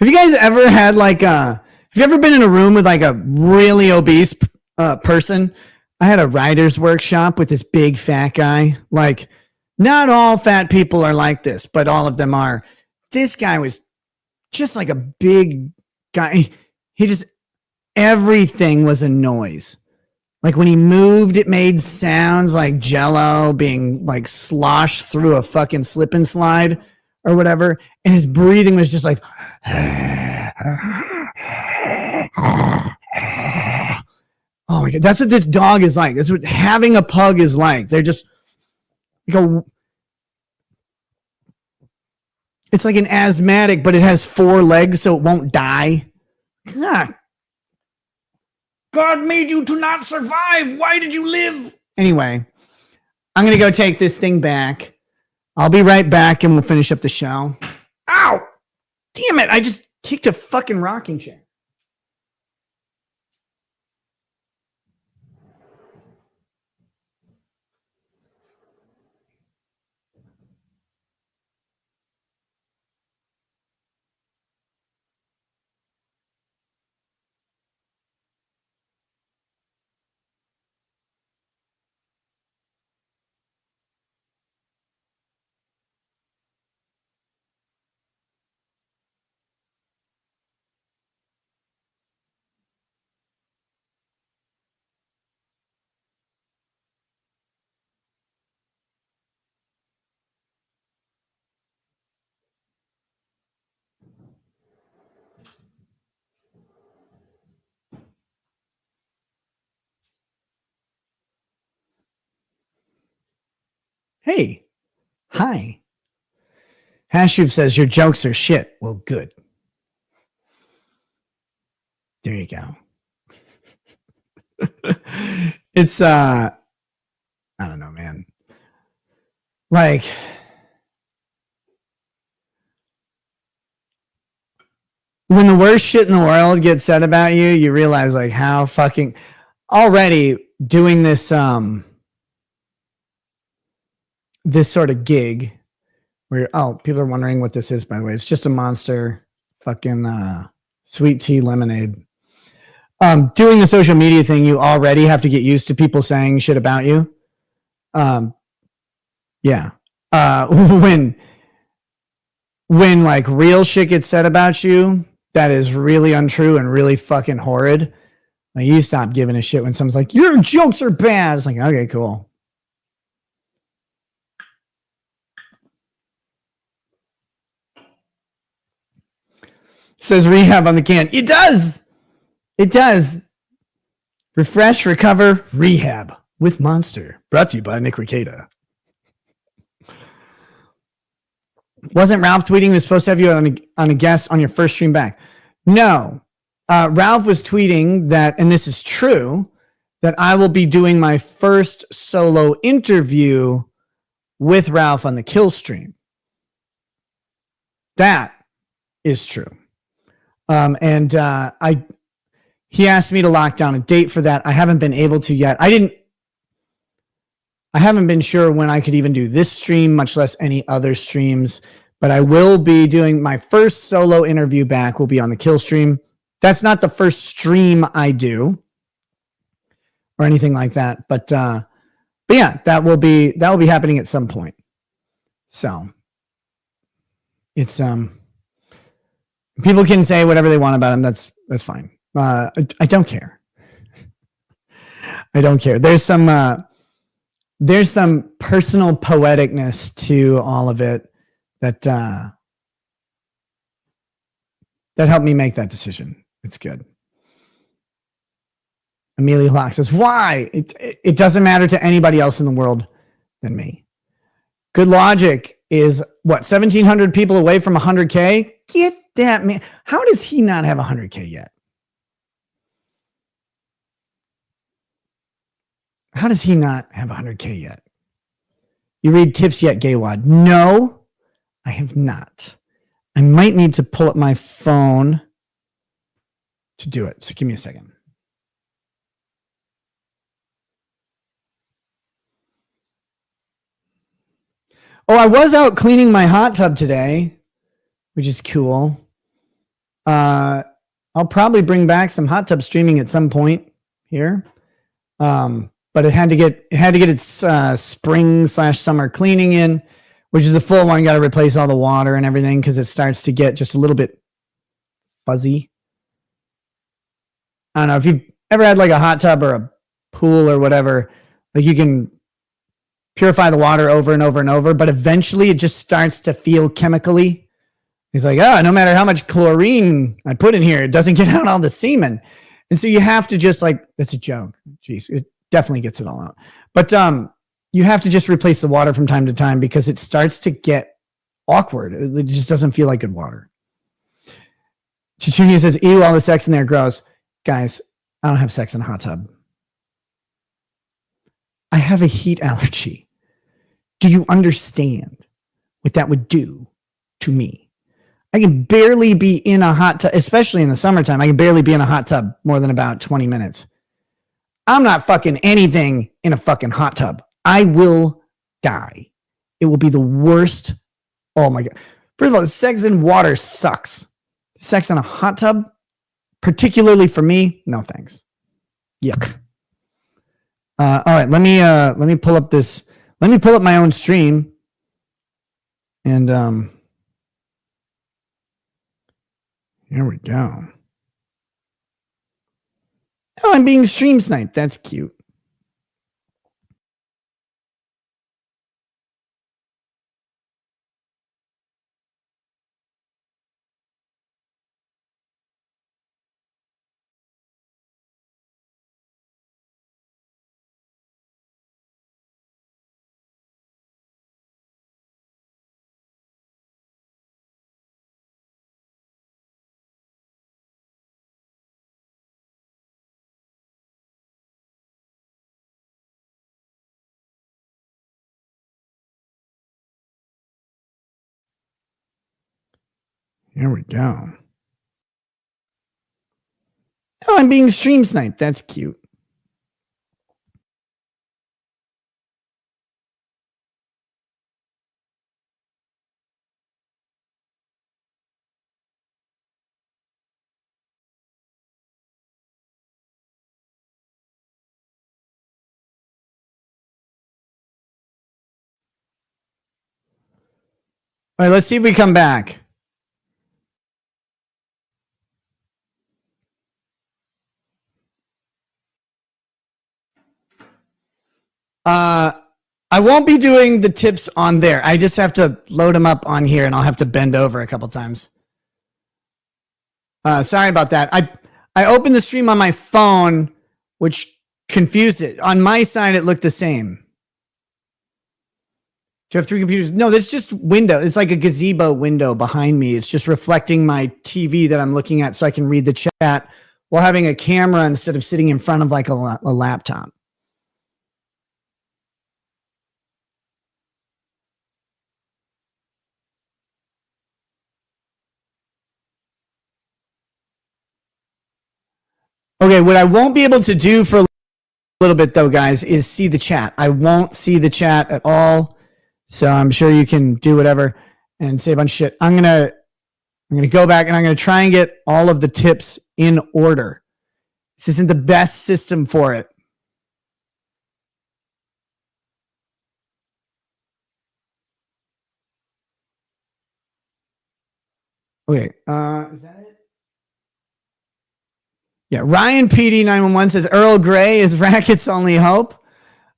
you guys ever had have you ever been in a room with like a really obese person? I had a writer's workshop with this big fat guy. Like, not all fat people are like this, but all of them are. This guy was just like a big guy. He just, everything was a noise. Like when he moved, it made sounds like Jello being like sloshed through a fucking slip and slide or whatever. And his breathing was just like, oh my God. That's what this dog is like. That's what having a pug is like. They're just it's like an asthmatic, but it has 4 legs so it won't die. God made you to not survive. Why did you live? Anyway, I'm going to go take this thing back. I'll be right back and we'll finish up the show. Ow! Damn it. I just kicked a fucking rocking chair. Hey, hi. Hashuv says your jokes are shit. Well, good. There you go. It's I don't know, man. Like, when the worst shit in the world gets said about you, you realize like how fucking already doing this sort of gig where people are wondering what this is, by the way. It's just a Monster fucking sweet tea lemonade. Doing the social media thing, you already have to get used to people saying shit about you. Yeah. When like real shit gets said about you that is really untrue and really fucking horrid, like you stop giving a shit when someone's like, your jokes are bad. It's like, okay, cool. Says rehab on the can. It does. It does. Refresh, recover, rehab with Monster. Brought to you by Nick Ricada. Wasn't Ralph tweeting he was supposed to have you on a guest on your first stream back? No. Ralph was tweeting that, and this is true, that I will be doing my first solo interview with Ralph on the Kill stream. That is true. He asked me to lock down a date for that. I haven't been able to yet. I haven't been sure when I could even do this stream, much less any other streams, but I will be doing my first solo interview back will be on the Kill stream. That's not the first stream I do or anything like that, but yeah, that will be happening at some point. So it's people can say whatever they want about him. That's fine. I don't care. I don't care. There's some personal poeticness to all of it that helped me make that decision. It's good. Amelia Locke says, why? It doesn't matter to anybody else in the world than me. Good Logic is what, 1,700 people away from 100K? Get that, man. How does he not have 100K yet? How does he not have 100K yet? You read Tips Yet, Gaywad? No, I have not. I might need to pull up my phone to do it. So give me a second. Oh, I was out cleaning my hot tub today, which is cool. I'll probably bring back some hot tub streaming at some point here. But it had to get its spring/summer cleaning in, which is the full one. Got to replace all the water and everything because it starts to get just a little bit fuzzy. I don't know if you've ever had like a hot tub or a pool or whatever, like you can purify the water over and over and over, but eventually it just starts to feel chemically. He's like, no matter how much chlorine I put in here, it doesn't get out all the semen. And so you have to just like, that's a joke. Jeez, it definitely gets it all out. But you have to just replace the water from time to time because it starts to get awkward. It just doesn't feel like good water. Chichunia says, ew, all the sex in there, gross. Guys, I don't have sex in a hot tub. I have a heat allergy. Do you understand what that would do to me? I can barely be in a hot tub, especially in the summertime. I can barely be in a hot tub more than about 20 minutes. I'm not fucking anything in a fucking hot tub. I will die. It will be the worst. Oh my God. First of all, sex in water sucks. Sex in a hot tub, particularly for me, no thanks. Yuck. All right, let me pull up this. Let me pull up my own stream. And here we go. Oh, I'm being stream sniped. That's cute. There we go. Oh, I'm being stream sniped. That's cute. All right, let's see if we come back. I won't be doing the tips on there. I just have to load them up on here, and I'll have to bend over a couple times. Sorry about that. I opened the stream on my phone, which confused it. On my side, it looked the same. Do you have 3 computers? No, that's just window. It's like a gazebo window behind me. It's just reflecting my TV that I'm looking at so I can read the chat while having a camera instead of sitting in front of like a laptop. Okay, what I won't be able to do for a little bit though, guys, is see the chat. I won't see the chat at all. So I'm sure you can do whatever and say a bunch of shit. I'm gonna go back and I'm gonna try and get all of the tips in order. This isn't the best system for it. Okay, is that it? Yeah, Ryan PD911 says Earl Grey is Racket's only hope.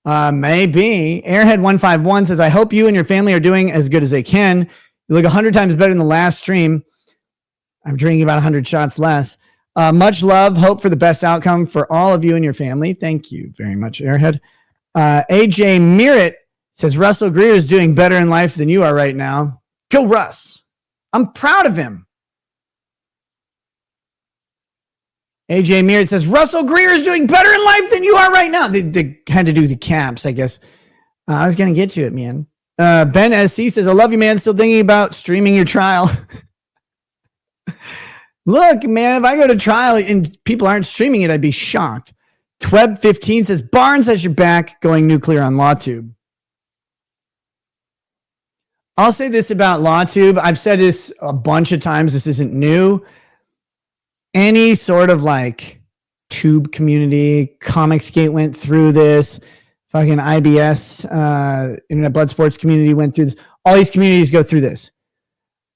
Maybe. Airhead151 says, I hope you and your family are doing as good as they can. You look 100 times better than the last stream. I'm drinking about 100 shots less. Much love. Hope for the best outcome for all of you and your family. Thank you very much, Airhead. AJ Merritt says, Russell Greer is doing better in life than you are right now. Go Russ. I'm proud of him. AJ Merritt says, Russell Greer is doing better in life than you are right now. They had to do the caps, I guess. I was going to get to it, man. Ben SC says, I love you, man. Still thinking about streaming your trial. Look, man, if I go to trial and people aren't streaming it, I'd be shocked. Tweb15 says, Barnes has your back going nuclear on LawTube. I'll say this about LawTube. I've said this a bunch of times. This isn't new. Any sort of like tube community, Comicsgate went through this, fucking IBS, Internet Blood Sports community went through this. All these communities go through this.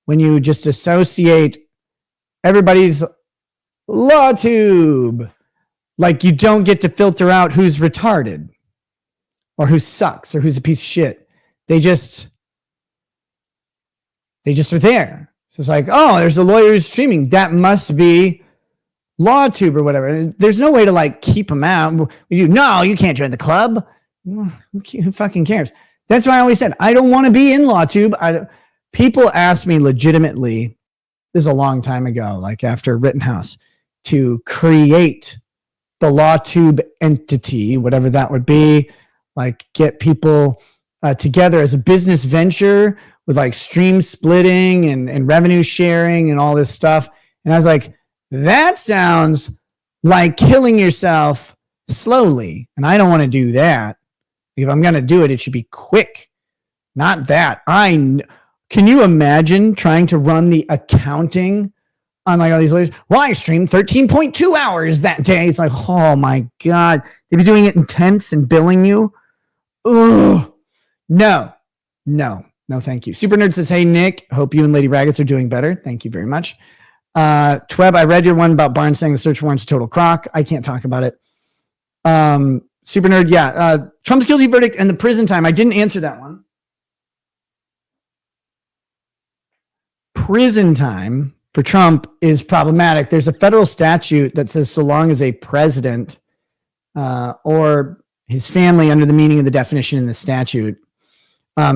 When you just associate everybody's LawTube, like you don't get to filter out who's retarded or who sucks or who's a piece of shit. They just are there. So it's like, oh, there's a lawyer who's streaming. That must be LawTube or whatever. And there's no way to like keep them out. No, you can't join the club. Who fucking cares? That's why I always said I don't want to be in LawTube. People ask me legitimately, this is a long time ago, like after Rittenhouse, to create the LawTube entity, whatever that would be, like get people together as a business venture with like stream splitting and revenue sharing and all this stuff. And I was like, that sounds like killing yourself slowly. And I don't want to do that. If I'm going to do it, it should be quick. Not that. Can you imagine trying to run the accounting on like all these lawyers? Well, I streamed 13.2 hours that day. It's like, oh my God. They'd be doing it intense and billing you. Ugh. No, thank you. Super Nerd says, hey, Nick, hope you and Lady Raggets are doing better. Thank you very much. Tweb, I read your one about Barnes saying the search warrant's a total crock. I can't talk about it. Super Nerd, yeah. Trump's guilty verdict and the prison time. I didn't answer that one. Prison time for Trump is problematic. There's a federal statute that says so long as a president or his family under the meaning of the definition in the statute,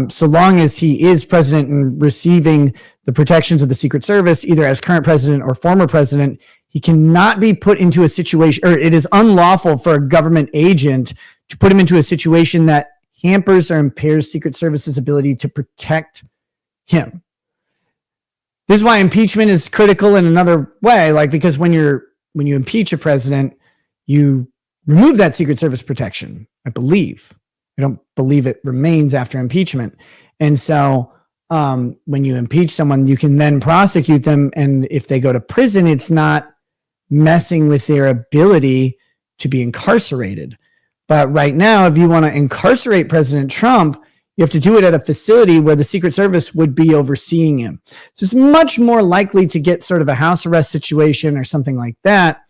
so long as he is president and receiving the protections of the Secret Service, either as current president or former president, he cannot be put into a situation, or it is unlawful for a government agent to put him into a situation that hampers or impairs Secret Service's ability to protect him. This is why impeachment is critical in another way, like because when you impeach a president, you remove that Secret Service protection, I believe. I don't believe it remains after impeachment. And so when you impeach someone, you can then prosecute them. And if they go to prison, it's not messing with their ability to be incarcerated. But right now, if you want to incarcerate President Trump, you have to do it at a facility where the Secret Service would be overseeing him. So it's much more likely to get sort of a house arrest situation or something like that,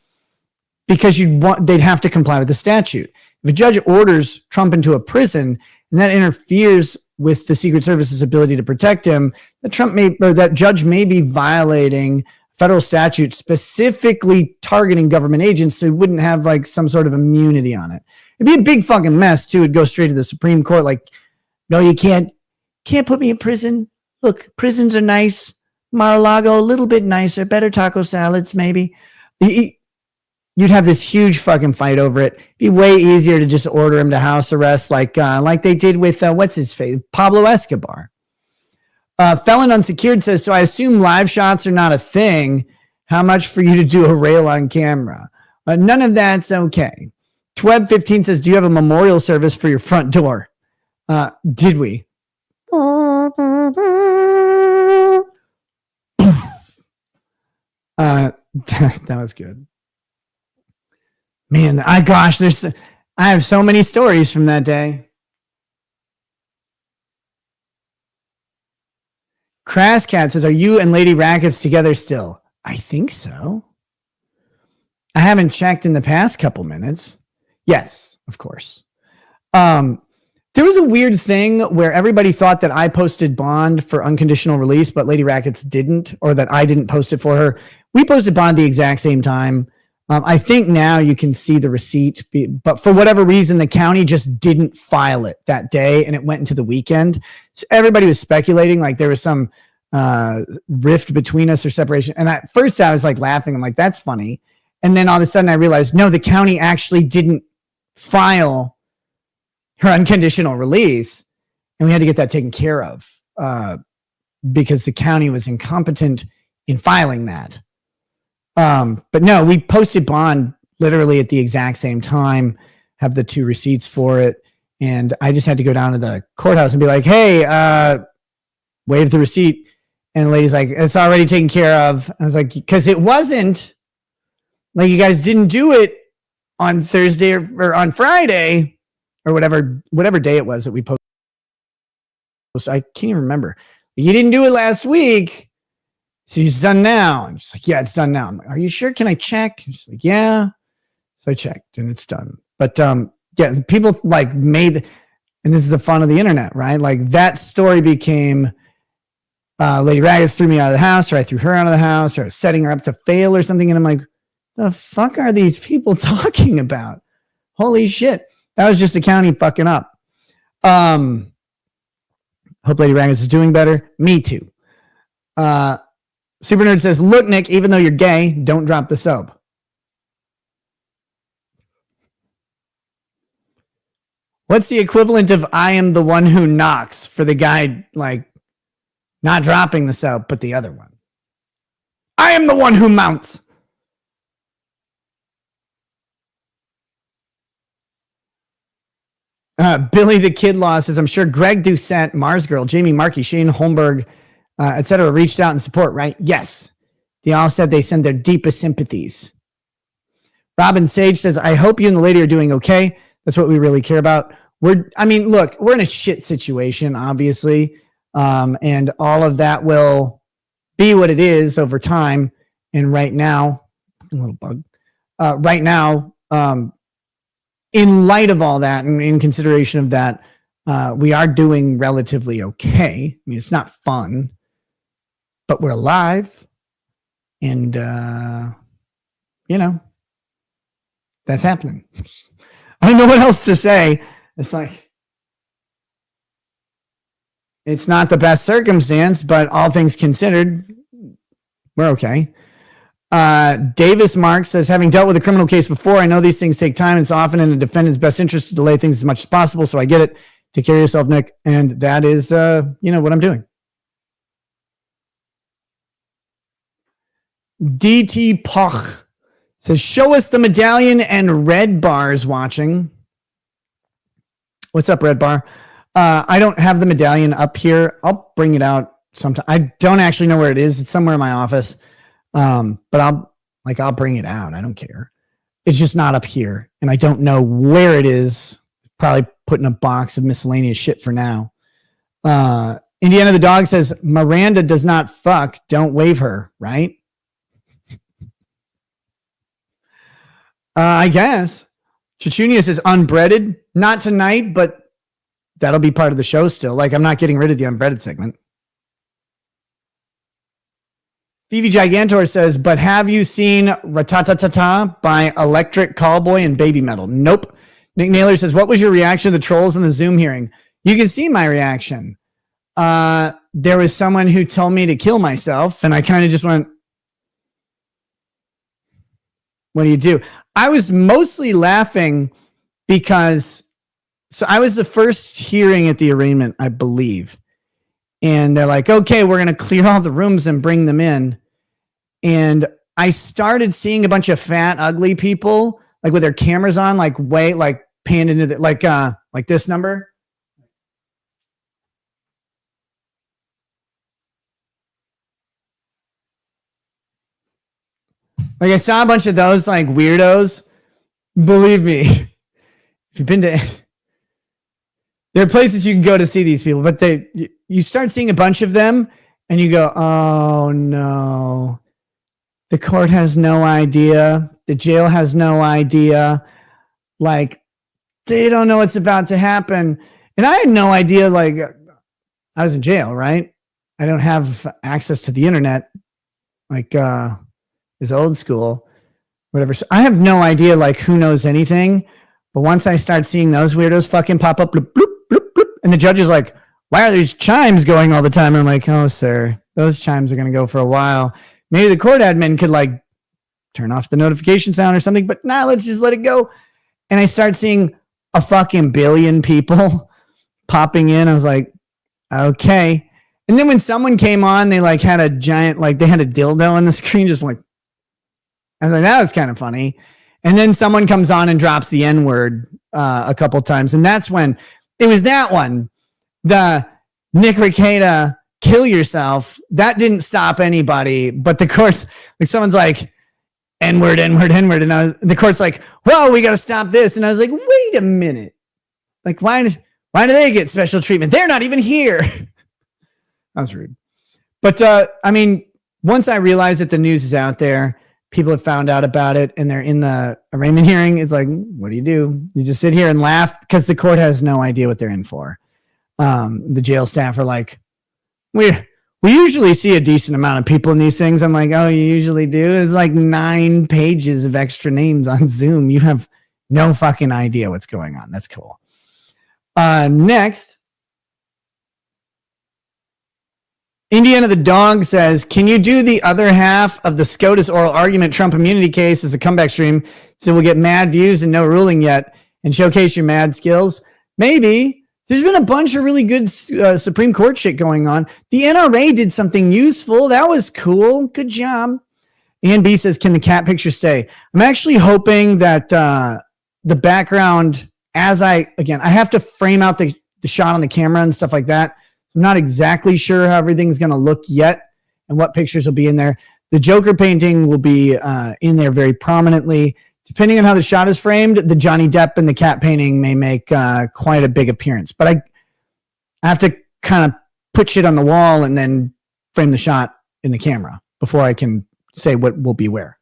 because they'd have to comply with the statute. If a judge orders Trump into a prison and that interferes with the Secret Service's ability to protect him, that judge may be violating federal statute specifically targeting government agents, so he wouldn't have like some sort of immunity on it. It'd be a big fucking mess too. It'd go straight to the Supreme Court. Like, no, you can't put me in prison. Look, prisons are nice. Mar-a-Lago, a little bit nicer, better taco salads, maybe. You'd have this huge fucking fight over it. It'd be way easier to just order him to house arrest, like they did with what's his face, Pablo Escobar. Felon Unsecured says, so I assume live shots are not a thing. How much for you to do a rail on camera? None of that's okay. Tweb15 says, do you have a memorial service for your front door? Did we? That was good. Man, I have so many stories from that day. Crass Cat says, are you and Lady Rackets together still? I think so. I haven't checked in the past couple minutes. Yes, of course. There was a weird thing where everybody thought that I posted bond for unconditional release, but Lady Rackets didn't, or that I didn't post it for her. We posted bond the exact same time. I think now you can see the receipt, but for whatever reason, the county just didn't file it that day, and it went into the weekend. So everybody was speculating like there was some rift between us or separation. And at first I was like laughing. I'm like, that's funny. And then all of a sudden I realized, no, the county actually didn't file her unconditional release, and we had to get that taken care of because the county was incompetent in filing that. But no, we posted bond literally at the exact same time, have the two receipts for it. And I just had to go down to the courthouse and be like, hey, wave the receipt. And the lady's like, it's already taken care of. I was like, because it wasn't like you guys didn't do it on Thursday or on Friday or whatever day it was that we posted. I can't even remember. You didn't do it last week. So it's done now. And she's like, yeah, it's done now. I'm like, are you sure? Can I check? And she's like, yeah. So I checked and it's done. But yeah, people like and this is the fun of the internet, right? Like that story became Lady Raggers threw me out of the house, or I threw her out of the house, or I was setting her up to fail or something. And I'm like, the fuck are these people talking about? Holy shit. That was just the county fucking up. Hope Lady Raggers is doing better. Me too. Super Nerd says, look, Nick, even though you're gay, don't drop the soap. What's the equivalent of I am the one who knocks for the guy, like, not dropping the soap, but the other one? I am the one who mounts. Billy the Kid Law says, I'm sure Greg Doucette, Mars Girl, Jamie Markey, Shane Holmberg, etc. reached out in support, right? Yes. They all said they send their deepest sympathies. Robin Sage says, I hope you and the lady are doing okay. That's what we really care about. Look, we're in a shit situation, obviously. And all of that will be what it is over time. And right now, a little bug. Right now, in light of all that and in consideration of that, we are doing relatively okay. I mean, it's not fun, but we're alive. And, that's happening. I don't know what else to say. It's like, it's not the best circumstance, but all things considered, we're okay. Davis Mark says, having dealt with a criminal case before, I know these things take time. It's often in the defendant's best interest to delay things as much as possible. So I get it. Take care of yourself, Nick. And that is, what I'm doing. DT Poch says, show us the medallion and Red Bar's watching. What's up, Red Bar? I don't have the medallion up here. I'll bring it out sometime. I don't actually know where it is. It's somewhere in my office. But I'll bring it out. I don't care. It's just not up here. And I don't know where it is. Probably put in a box of miscellaneous shit for now. Indiana the dog says, Miranda does not fuck. Don't wave her, right? I guess. Chichunia says, unbreaded. Not tonight, but that'll be part of the show still. Like, I'm not getting rid of the unbreaded segment. Phoebe Gigantor says, but have you seen Ratatatata by Electric Callboy and Baby Metal? Nope. Nick Naylor says, what was your reaction to the trolls in the Zoom hearing? You can see my reaction. There was someone who told me to kill myself, and I kind of just went, what do you do? I was mostly laughing because, so I was the first hearing at the arraignment, I believe. And they're like, okay, we're going to clear all the rooms and bring them in. And I started seeing a bunch of fat, ugly people, like with their cameras on, like way, like panned into the, like this number. Like I saw a bunch of those like weirdos. Believe me, if you've been to, there are places you can go to see these people, but you start seeing a bunch of them and you go, oh no, the court has no idea. The jail has no idea. Like they don't know what's about to happen. And I had no idea, like I was in jail, right? I don't have access to the internet. Like, is old school, whatever. So I have no idea, like, who knows anything. But once I start seeing those weirdos fucking pop up, bloop, bloop, bloop, bloop, and the judge is like, why are these chimes going all the time? And I'm like, oh, sir, those chimes are going to go for a while. Maybe the court admin could, like, turn off the notification sound or something, but nah, let's just let it go. And I start seeing a fucking billion people popping in. I was like, okay. And then when someone came on, they, like, had a giant, like, they had a dildo on the screen, just like, I was like, that was kind of funny. And then someone comes on and drops the N-word a couple times. And that's when it was that one, the Nick Rekieta, kill yourself. That didn't stop anybody. But the court's like, someone's like, N-word, N-word, N-word. And the court's like, whoa, we got to stop this. And I was like, wait a minute. Like, why do they get special treatment? They're not even here. That was rude. But, I mean, once I realized that the news is out there, people have found out about it and they're in the arraignment hearing. It's like, what do? You just sit here and laugh because the court has no idea what they're in for. The jail staff are like, we usually see a decent amount of people in these things. I'm like, oh, you usually do? It's like 9 pages of extra names on Zoom. You have no fucking idea what's going on. That's cool. Next. Indiana the dog says, can you do the other half of the SCOTUS oral argument Trump immunity case as a comeback stream so we'll get mad views and no ruling yet and showcase your mad skills? Maybe. There's been a bunch of really good Supreme Court shit going on. The NRA did something useful. That was cool. Good job. Ann B says, can the cat picture stay? I'm actually hoping that the background, I have to frame out the shot on the camera and stuff like that. I'm not exactly sure how everything's going to look yet and what pictures will be in there. The Joker painting will be in there very prominently. Depending on how the shot is framed, the Johnny Depp and the cat painting may make quite a big appearance. But I have to kind of put shit on the wall and then frame the shot in the camera before I can say what will be where.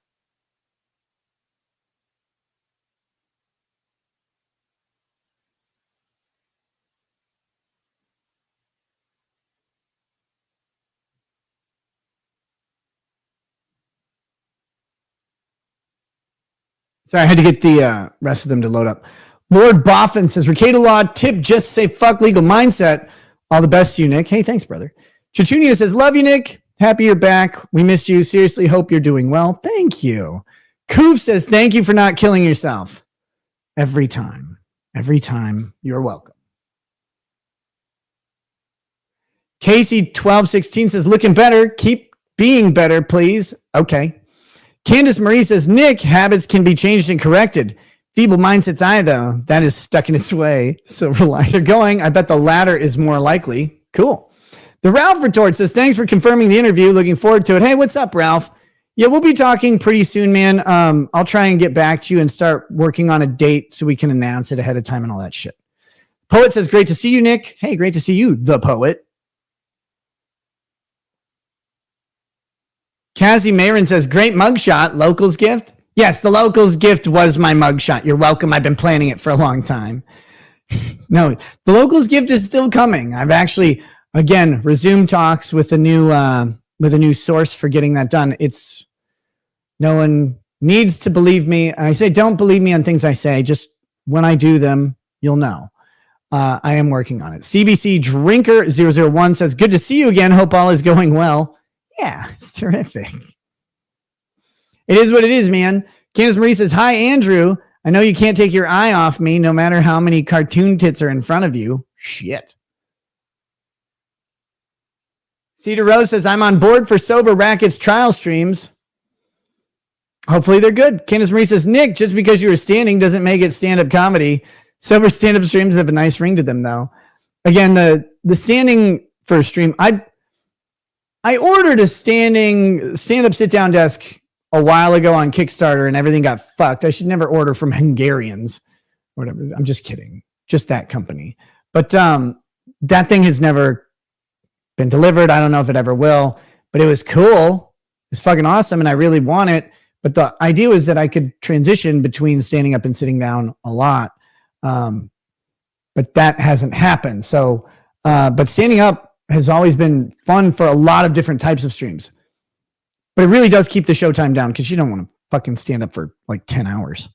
Sorry, I had to get the rest of them to load up. Lord Boffin says, Rekieta Law tip, just say fuck legal mindset. All the best to you, Nick. Hey, thanks, brother. Chichunia says, love you, Nick. Happy you're back. We missed you. Seriously, hope you're doing well. Thank you. Koof says, thank you for not killing yourself. Every time. Every time. You're welcome. Casey1216 says, looking better. Keep being better, please. Okay. Candace Marie says, Nick, habits can be changed and corrected. Feeble mindset's eye, though, that is stuck in its way. Silver line. They're going. I bet the latter is more likely. Cool. The Ralph retort says, thanks for confirming the interview. Looking forward to it. Hey, what's up, Ralph? Yeah, we'll be talking pretty soon, man. I'll try and get back to you and start working on a date so we can announce it ahead of time and all that shit. Poet says, great to see you, Nick. Hey, great to see you, the poet. Cassie Mayron says, great mugshot. Locals gift? Yes, the locals gift was my mugshot. You're welcome. I've been planning it for a long time. No, the locals gift is still coming. I've actually, again, resumed talks with a new source for getting that done. It's no one needs to believe me. And I say, don't believe me on things I say. Just when I do them, you'll know. I am working on it. CBC Drinker 001 says, good to see you again. Hope all is going well. Yeah, it's terrific. It is what it is, man. Candace Marie says, hi, Andrew. I know you can't take your eye off me no matter how many cartoon tits are in front of you. Shit. Cedar Rose says, I'm on board for Sober Rackets trial streams. Hopefully they're good. Candace Marie says, Nick, just because you were standing doesn't make it stand-up comedy. Sober stand-up streams have a nice ring to them, though. Again, the standing for a stream, I ordered a stand-up sit-down desk a while ago on Kickstarter and everything got fucked. I should never order from Hungarians or whatever. I'm just kidding. Just that company. But that thing has never been delivered. I don't know if it ever will, but it was cool. It's fucking awesome and I really want it. But the idea was that I could transition between standing up and sitting down a lot. But that hasn't happened. So, but standing up has always been fun for a lot of different types of streams. But it really does keep the showtime down because you don't want to fucking stand up for like 10 hours.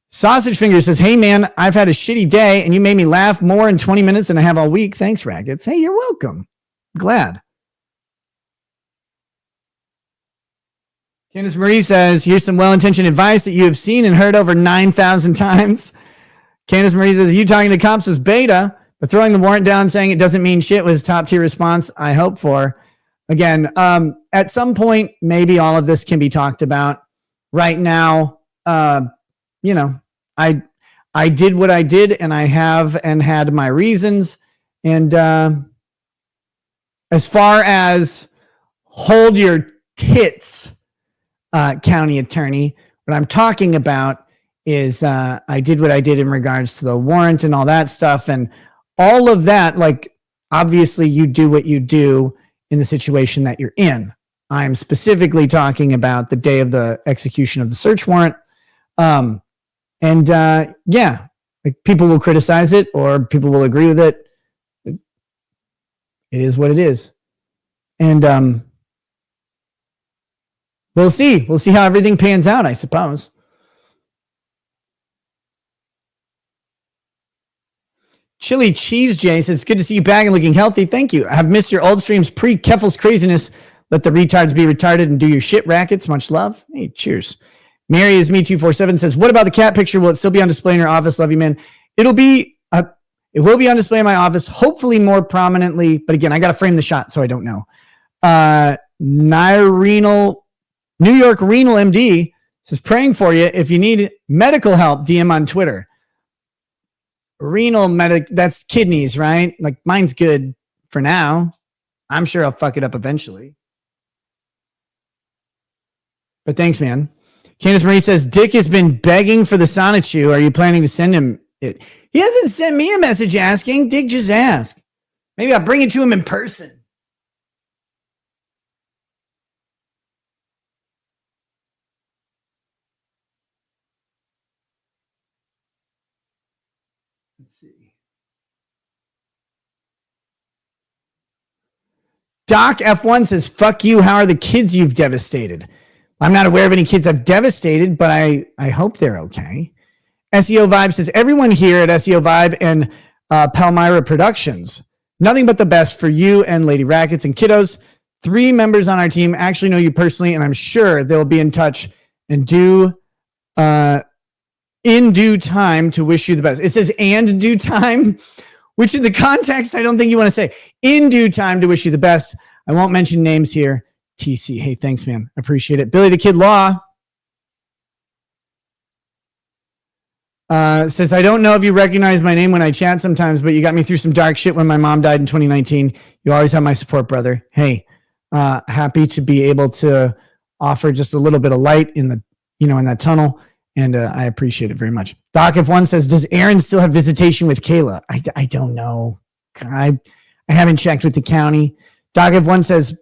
Sausage Finger says, hey, man, I've had a shitty day and you made me laugh more in 20 minutes than I have all week. Thanks, Rackets. Hey, you're welcome. Glad. Candace Marie says, here's some well-intentioned advice that you have seen and heard over 9,000 times. Candace Marie says, you talking to cops is beta, but throwing the warrant down saying it doesn't mean shit was top-tier response I hope for. Again, at some point, maybe all of this can be talked about. Right now, you know, I did what I did, and I have and had my reasons. And as far as hold your tits, county attorney, what I'm talking about is I did what I did in regards to the warrant and all that stuff. And all of that, like, obviously you do what you do in the situation that you're in. I'm specifically talking about the day of the execution of the search warrant. Yeah, like people will criticize it or people will agree with it. It is what it is. And we'll see. We'll see how everything pans out, I suppose. Chili Cheese J says, it's good to see you back and looking healthy. Thank you. I have missed your old streams pre-Keffel's craziness. Let the retards be retarded and do your shit, Rackets. Much love. Hey, cheers. Mary is me 247 says, what about the cat picture? Will it still be on display in your office? Love you, man. It will be on display in my office, hopefully more prominently. But again, I got to frame the shot, so I don't know. New York Renal MD says, praying for you. If you need medical help, DM on Twitter. Renal that's kidneys, right? Like mine's good for now. I'm sure I'll fuck it up eventually. But thanks, man. Candace Marie says, Dick has been begging for the Sonichu. Are you planning to send him it? He hasn't sent me a message asking. Dick just asked. Maybe I'll bring it to him in person. Let's see. Doc F1 says, fuck you. How are the kids you've devastated? I'm not aware of any kids I've devastated, but I hope they're okay. SEO Vibe says, everyone here at SEO Vibe and Palmyra Productions, nothing but the best for you and Lady Rackets and kiddos. 3 members on our team actually know you personally, and I'm sure they'll be in touch and in due time to wish you the best. It says and due time, which in the context, I don't think you want to say. In due time to wish you the best. I won't mention names here. TC. Hey, thanks, man. Appreciate it. Billy the Kid Law says, I don't know if you recognize my name when I chat sometimes, but you got me through some dark shit when my mom died in 2019. You always have my support, brother. Hey, happy to be able to offer just a little bit of light in the, in that tunnel. And I appreciate it very much. Doc F1 says, does Aaron still have visitation with Kayla? I don't know. I haven't checked with the county. Doc F1 says,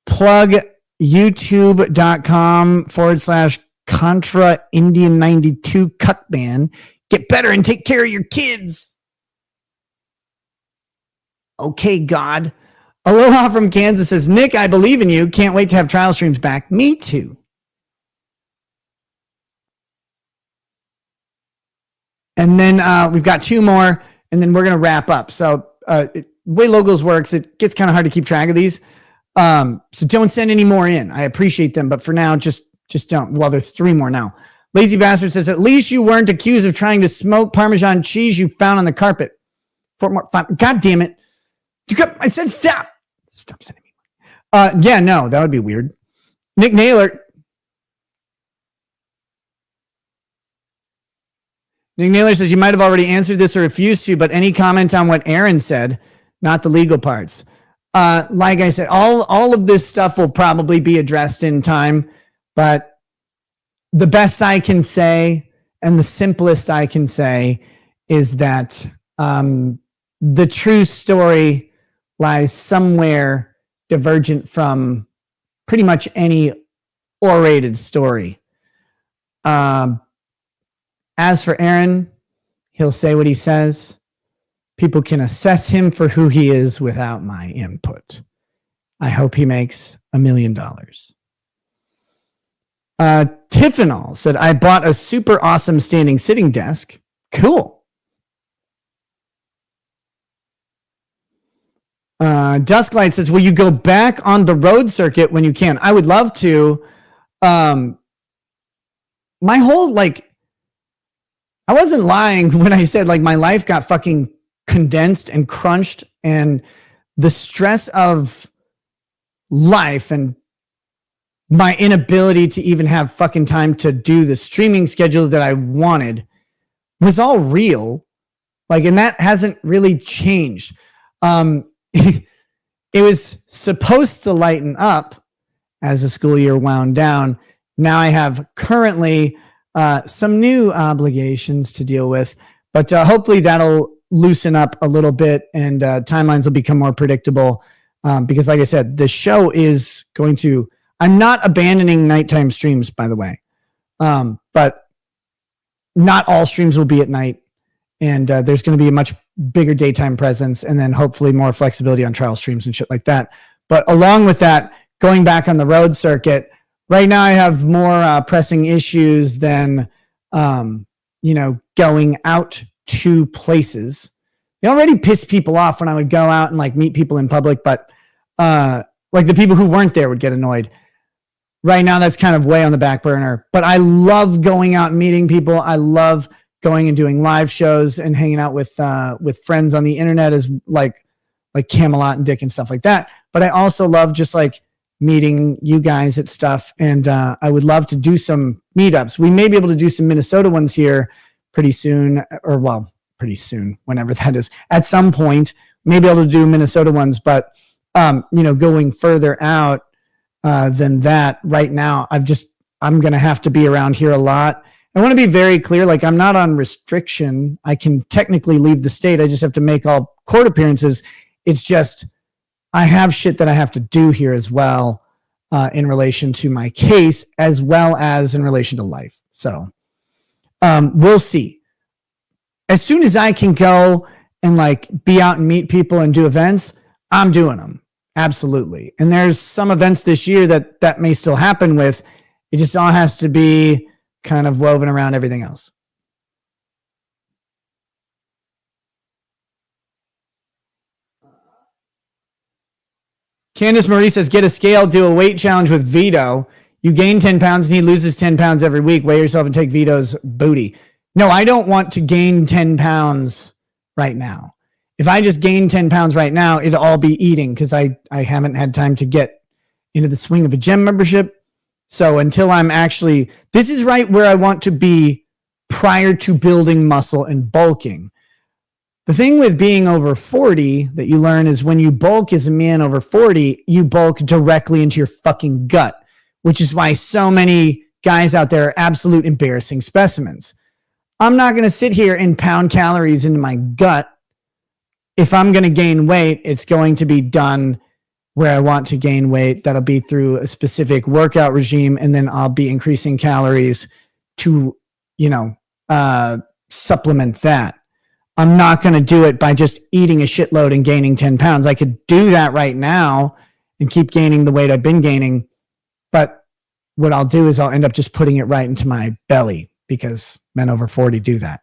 plug youtube.com/Contra Indian 92 Cuck Band. Get better and take care of your kids. Okay, God. Aloha from Kansas says, Nick, I believe in you. Can't wait to have trial streams back. Me too. And then we've got two more, and then we're going to wrap up. So the way Locals works, it gets kind of hard to keep track of these. So don't send any more in. I appreciate them, but for now, just don't. Well, there's three more now. Lazy Bastard says, at least you weren't accused of trying to smoke Parmesan cheese you found on the carpet. God damn it. I said stop. Stop sending me. Yeah, no, that would be weird. Nick Naylor says, you might have already answered this or refused to, but any comment on what Aaron said, not the legal parts. Like I said, all of this stuff will probably be addressed in time, but the best I can say and the simplest I can say is that the true story lies somewhere divergent from pretty much any orated story. As for Aaron, he'll say what he says. People can assess him for who he is without my input. I hope he makes $1 million. Tiffanol said, I bought a super awesome standing sitting desk. Cool. Dusklight says, will you go back on the road circuit when you can? I would love to. My whole, I wasn't lying when I said, my life got fucking condensed and crunched, and the stress of life and my inability to even have fucking time to do the streaming schedule that I wanted was all real. And that hasn't really changed. It was supposed to lighten up as the school year wound down. Now I have currently some new obligations to deal with, but hopefully that'll loosen up a little bit and timelines will become more predictable. Because like I said, the show is going to, I'm not abandoning nighttime streams, by the way. But not all streams will be at night, and there's going to be a much bigger daytime presence, and then hopefully more flexibility on trial streams and shit like that. But along with that, going back on the road circuit, right now I have more pressing issues than, going out to places. It already pissed people off when I would go out and meet people in public, but the people who weren't there would get annoyed. Right now, that's kind of way on the back burner, but I love going out and meeting people. I love going and doing live shows and hanging out with friends on the internet, as like Camelot and Dick and stuff like that. But I also love just meeting you guys at stuff, and I would love to do some meetups. We may be able to do some Minnesota ones here pretty soon, pretty soon, whenever that is. At some point, maybe able to do Minnesota ones, but going further out than that, right now, I'm going to have to be around here a lot. I want to be very clear, I'm not on restriction. I can technically leave the state. I just have to make all court appearances. It's just, I have shit that I have to do here as well, in relation to my case, as well as in relation to life. So, we'll see. As soon as I can go and be out and meet people and do events, I'm doing them. Absolutely. And there's some events this year that may still happen with. It just all has to be kind of woven around everything else. Candace Marie says, get a scale, do a weight challenge with Vito. You gain 10 pounds and he loses 10 pounds every week. Weigh yourself and take Vito's booty. No, I don't want to gain 10 pounds right now. If I just gain 10 pounds right now, it'll all be eating because I haven't had time to get into the swing of a gym membership. So until I'm actually, this is right where I want to be prior to building muscle and bulking. The thing with being over 40 that you learn is when you bulk as a man over 40, you bulk directly into your fucking gut, which is why so many guys out there are absolute embarrassing specimens. I'm not going to sit here and pound calories into my gut. If I'm going to gain weight, it's going to be done where I want to gain weight. That'll be through a specific workout regime, and then I'll be increasing calories to, supplement that. I'm not going to do it by just eating a shitload and gaining 10 pounds. I could do that right now and keep gaining the weight I've been gaining. But what I'll do is I'll end up just putting it right into my belly because men over 40 do that.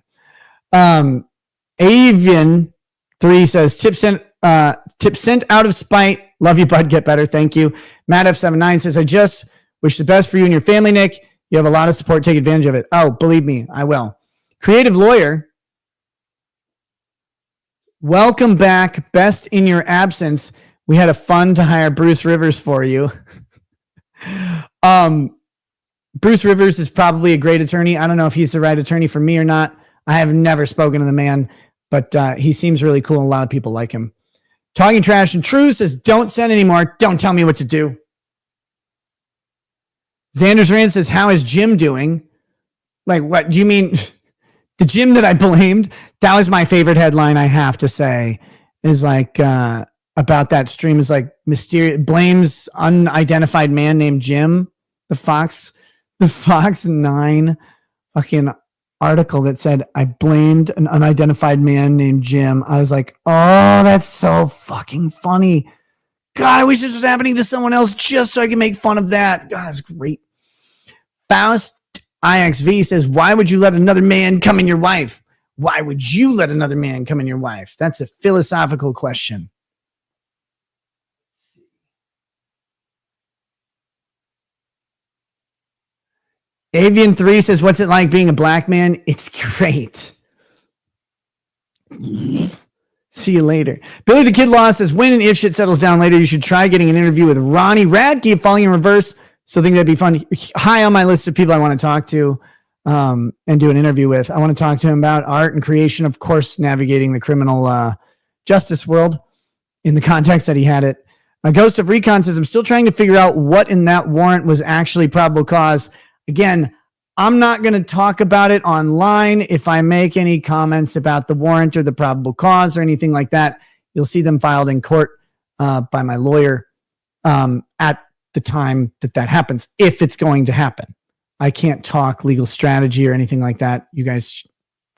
Avian 3 says, tip sent out of spite. Love you, bud. Get better. Thank you. Matt F79 says, I just wish the best for you and your family, Nick. You have a lot of support. Take advantage of it. Oh, believe me, I will. Creative Lawyer. Welcome back. Best in your absence. We had a fun to hire Bruce Rivers for you. Bruce Rivers is probably a great attorney. I don't know if he's the right attorney for me or not. I have never spoken to the man, but he seems really cool and a lot of people like him. Talking Trash and True says, don't send anymore. Don't tell me what to do. Xander's Rand says, how is Jim doing? Like, what do you mean? The Jim that I blamed, that was my favorite headline, I have to say, is like about that stream is like mysterious blames unidentified man named Jim. The Fox 9 fucking article that said I blamed an unidentified man named Jim. I was like, oh, that's so fucking funny. God, I wish this was happening to someone else just so I can make fun of that. God, that's great. Faust IXV says, why would you let another man come in your wife? Why would you let another man come in your wife? That's a philosophical question. Avian 3 says, what's it like being a black man? It's great. See you later. Billy the Kid Law says, when and if shit settles down later, you should try getting an interview with Ronnie Radke, falling in reverse. So I think that'd be fun. High on my list of people I want to talk to and do an interview with. I want to talk to him about art and creation, of course, navigating the criminal justice world in the context that he had it. A Ghost of Recon says, I'm still trying to figure out what in that warrant was actually probable cause. Again, I'm not going to talk about it online. If I make any comments about the warrant or the probable cause or anything like that, you'll see them filed in court by my lawyer at the time that happens, if it's going to happen. I can't talk legal strategy or anything like that. You guys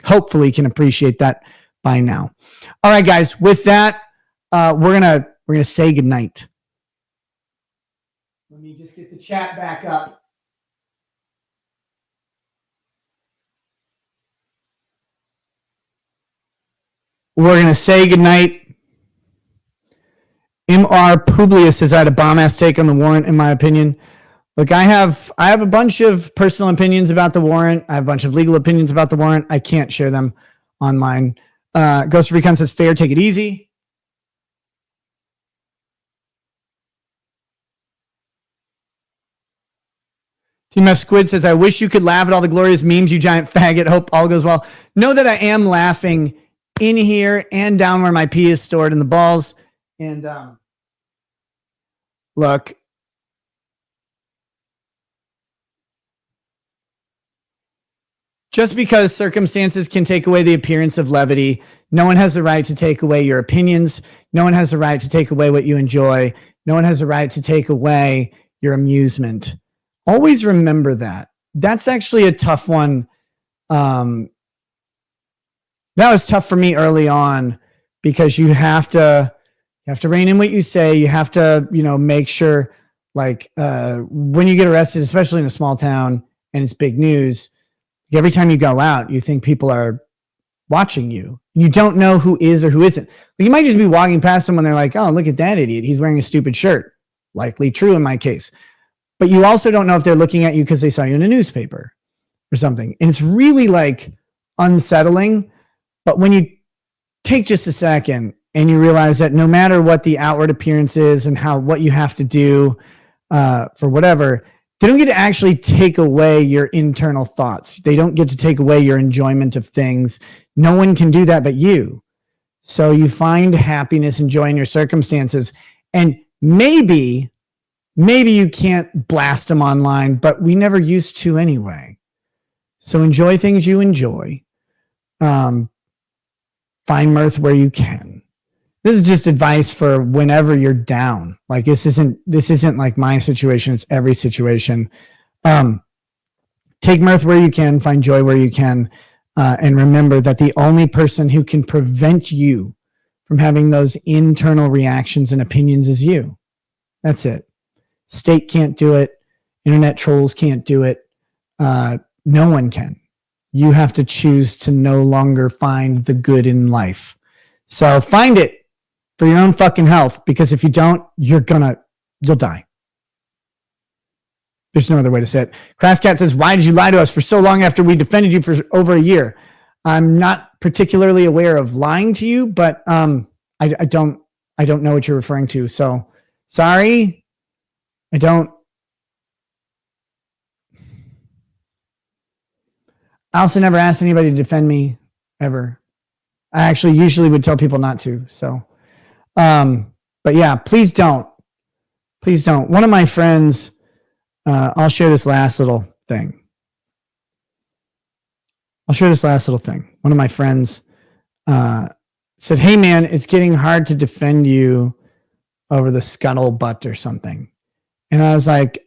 hopefully can appreciate that by now. All right, guys, with that, we're gonna say goodnight. Let me just get the chat back up. We're gonna say goodnight. MR Publius says I had a bomb-ass take on the warrant, in my opinion. Look, I have a bunch of personal opinions about the warrant. I have a bunch of legal opinions about the warrant. I can't share them online. Ghost of Recon says, fair, take it easy. Team F Squid says, I wish you could laugh at all the glorious memes, you giant faggot. Hope all goes well. Know that I am laughing in here and down where my pee is stored in the balls. And look, just because circumstances can take away the appearance of levity, no one has the right to take away your opinions. No one has the right to take away what you enjoy. No one has the right to take away your amusement. Always remember that. That's actually a tough one. That was tough for me early on because you have to rein in what you say. You have to, make sure like when you get arrested, especially in a small town and it's big news, every time you go out, you think people are watching you. You don't know who is or who isn't. You might just be walking past someone. They're like, oh, look at that idiot. He's wearing a stupid shirt. Likely true in my case. But you also don't know if they're looking at you because they saw you in a newspaper or something. And it's really like unsettling. But when you take just a second and you realize that no matter what the outward appearance is and what you have to do, for whatever, they don't get to actually take away your internal thoughts. They don't get to take away your enjoyment of things. No one can do that but you. So you find happiness and joy in your circumstances. And maybe you can't blast them online, but we never used to anyway. So enjoy things you enjoy. Find mirth where you can. This is just advice for whenever you're down. Like this isn't like my situation. It's every situation. Take mirth where you can, find joy where you can. And remember that the only person who can prevent you from having those internal reactions and opinions is you. That's it. State can't do it. Internet trolls can't do it. No one can. You have to choose to no longer find the good in life. So find it for your own fucking health, because if you don't, you'll die. There's no other way to say it. Crasscat says, why did you lie to us for so long after we defended you for over a year? I'm not particularly aware of lying to you, but I don't know what you're referring to. So sorry. I also never asked anybody to defend me ever. I actually usually would tell people not to. So, but yeah, please don't. Please don't. One of my friends, I'll share this last little thing. One of my friends said, hey, man, it's getting hard to defend you over the scuttlebutt or something. And I was like,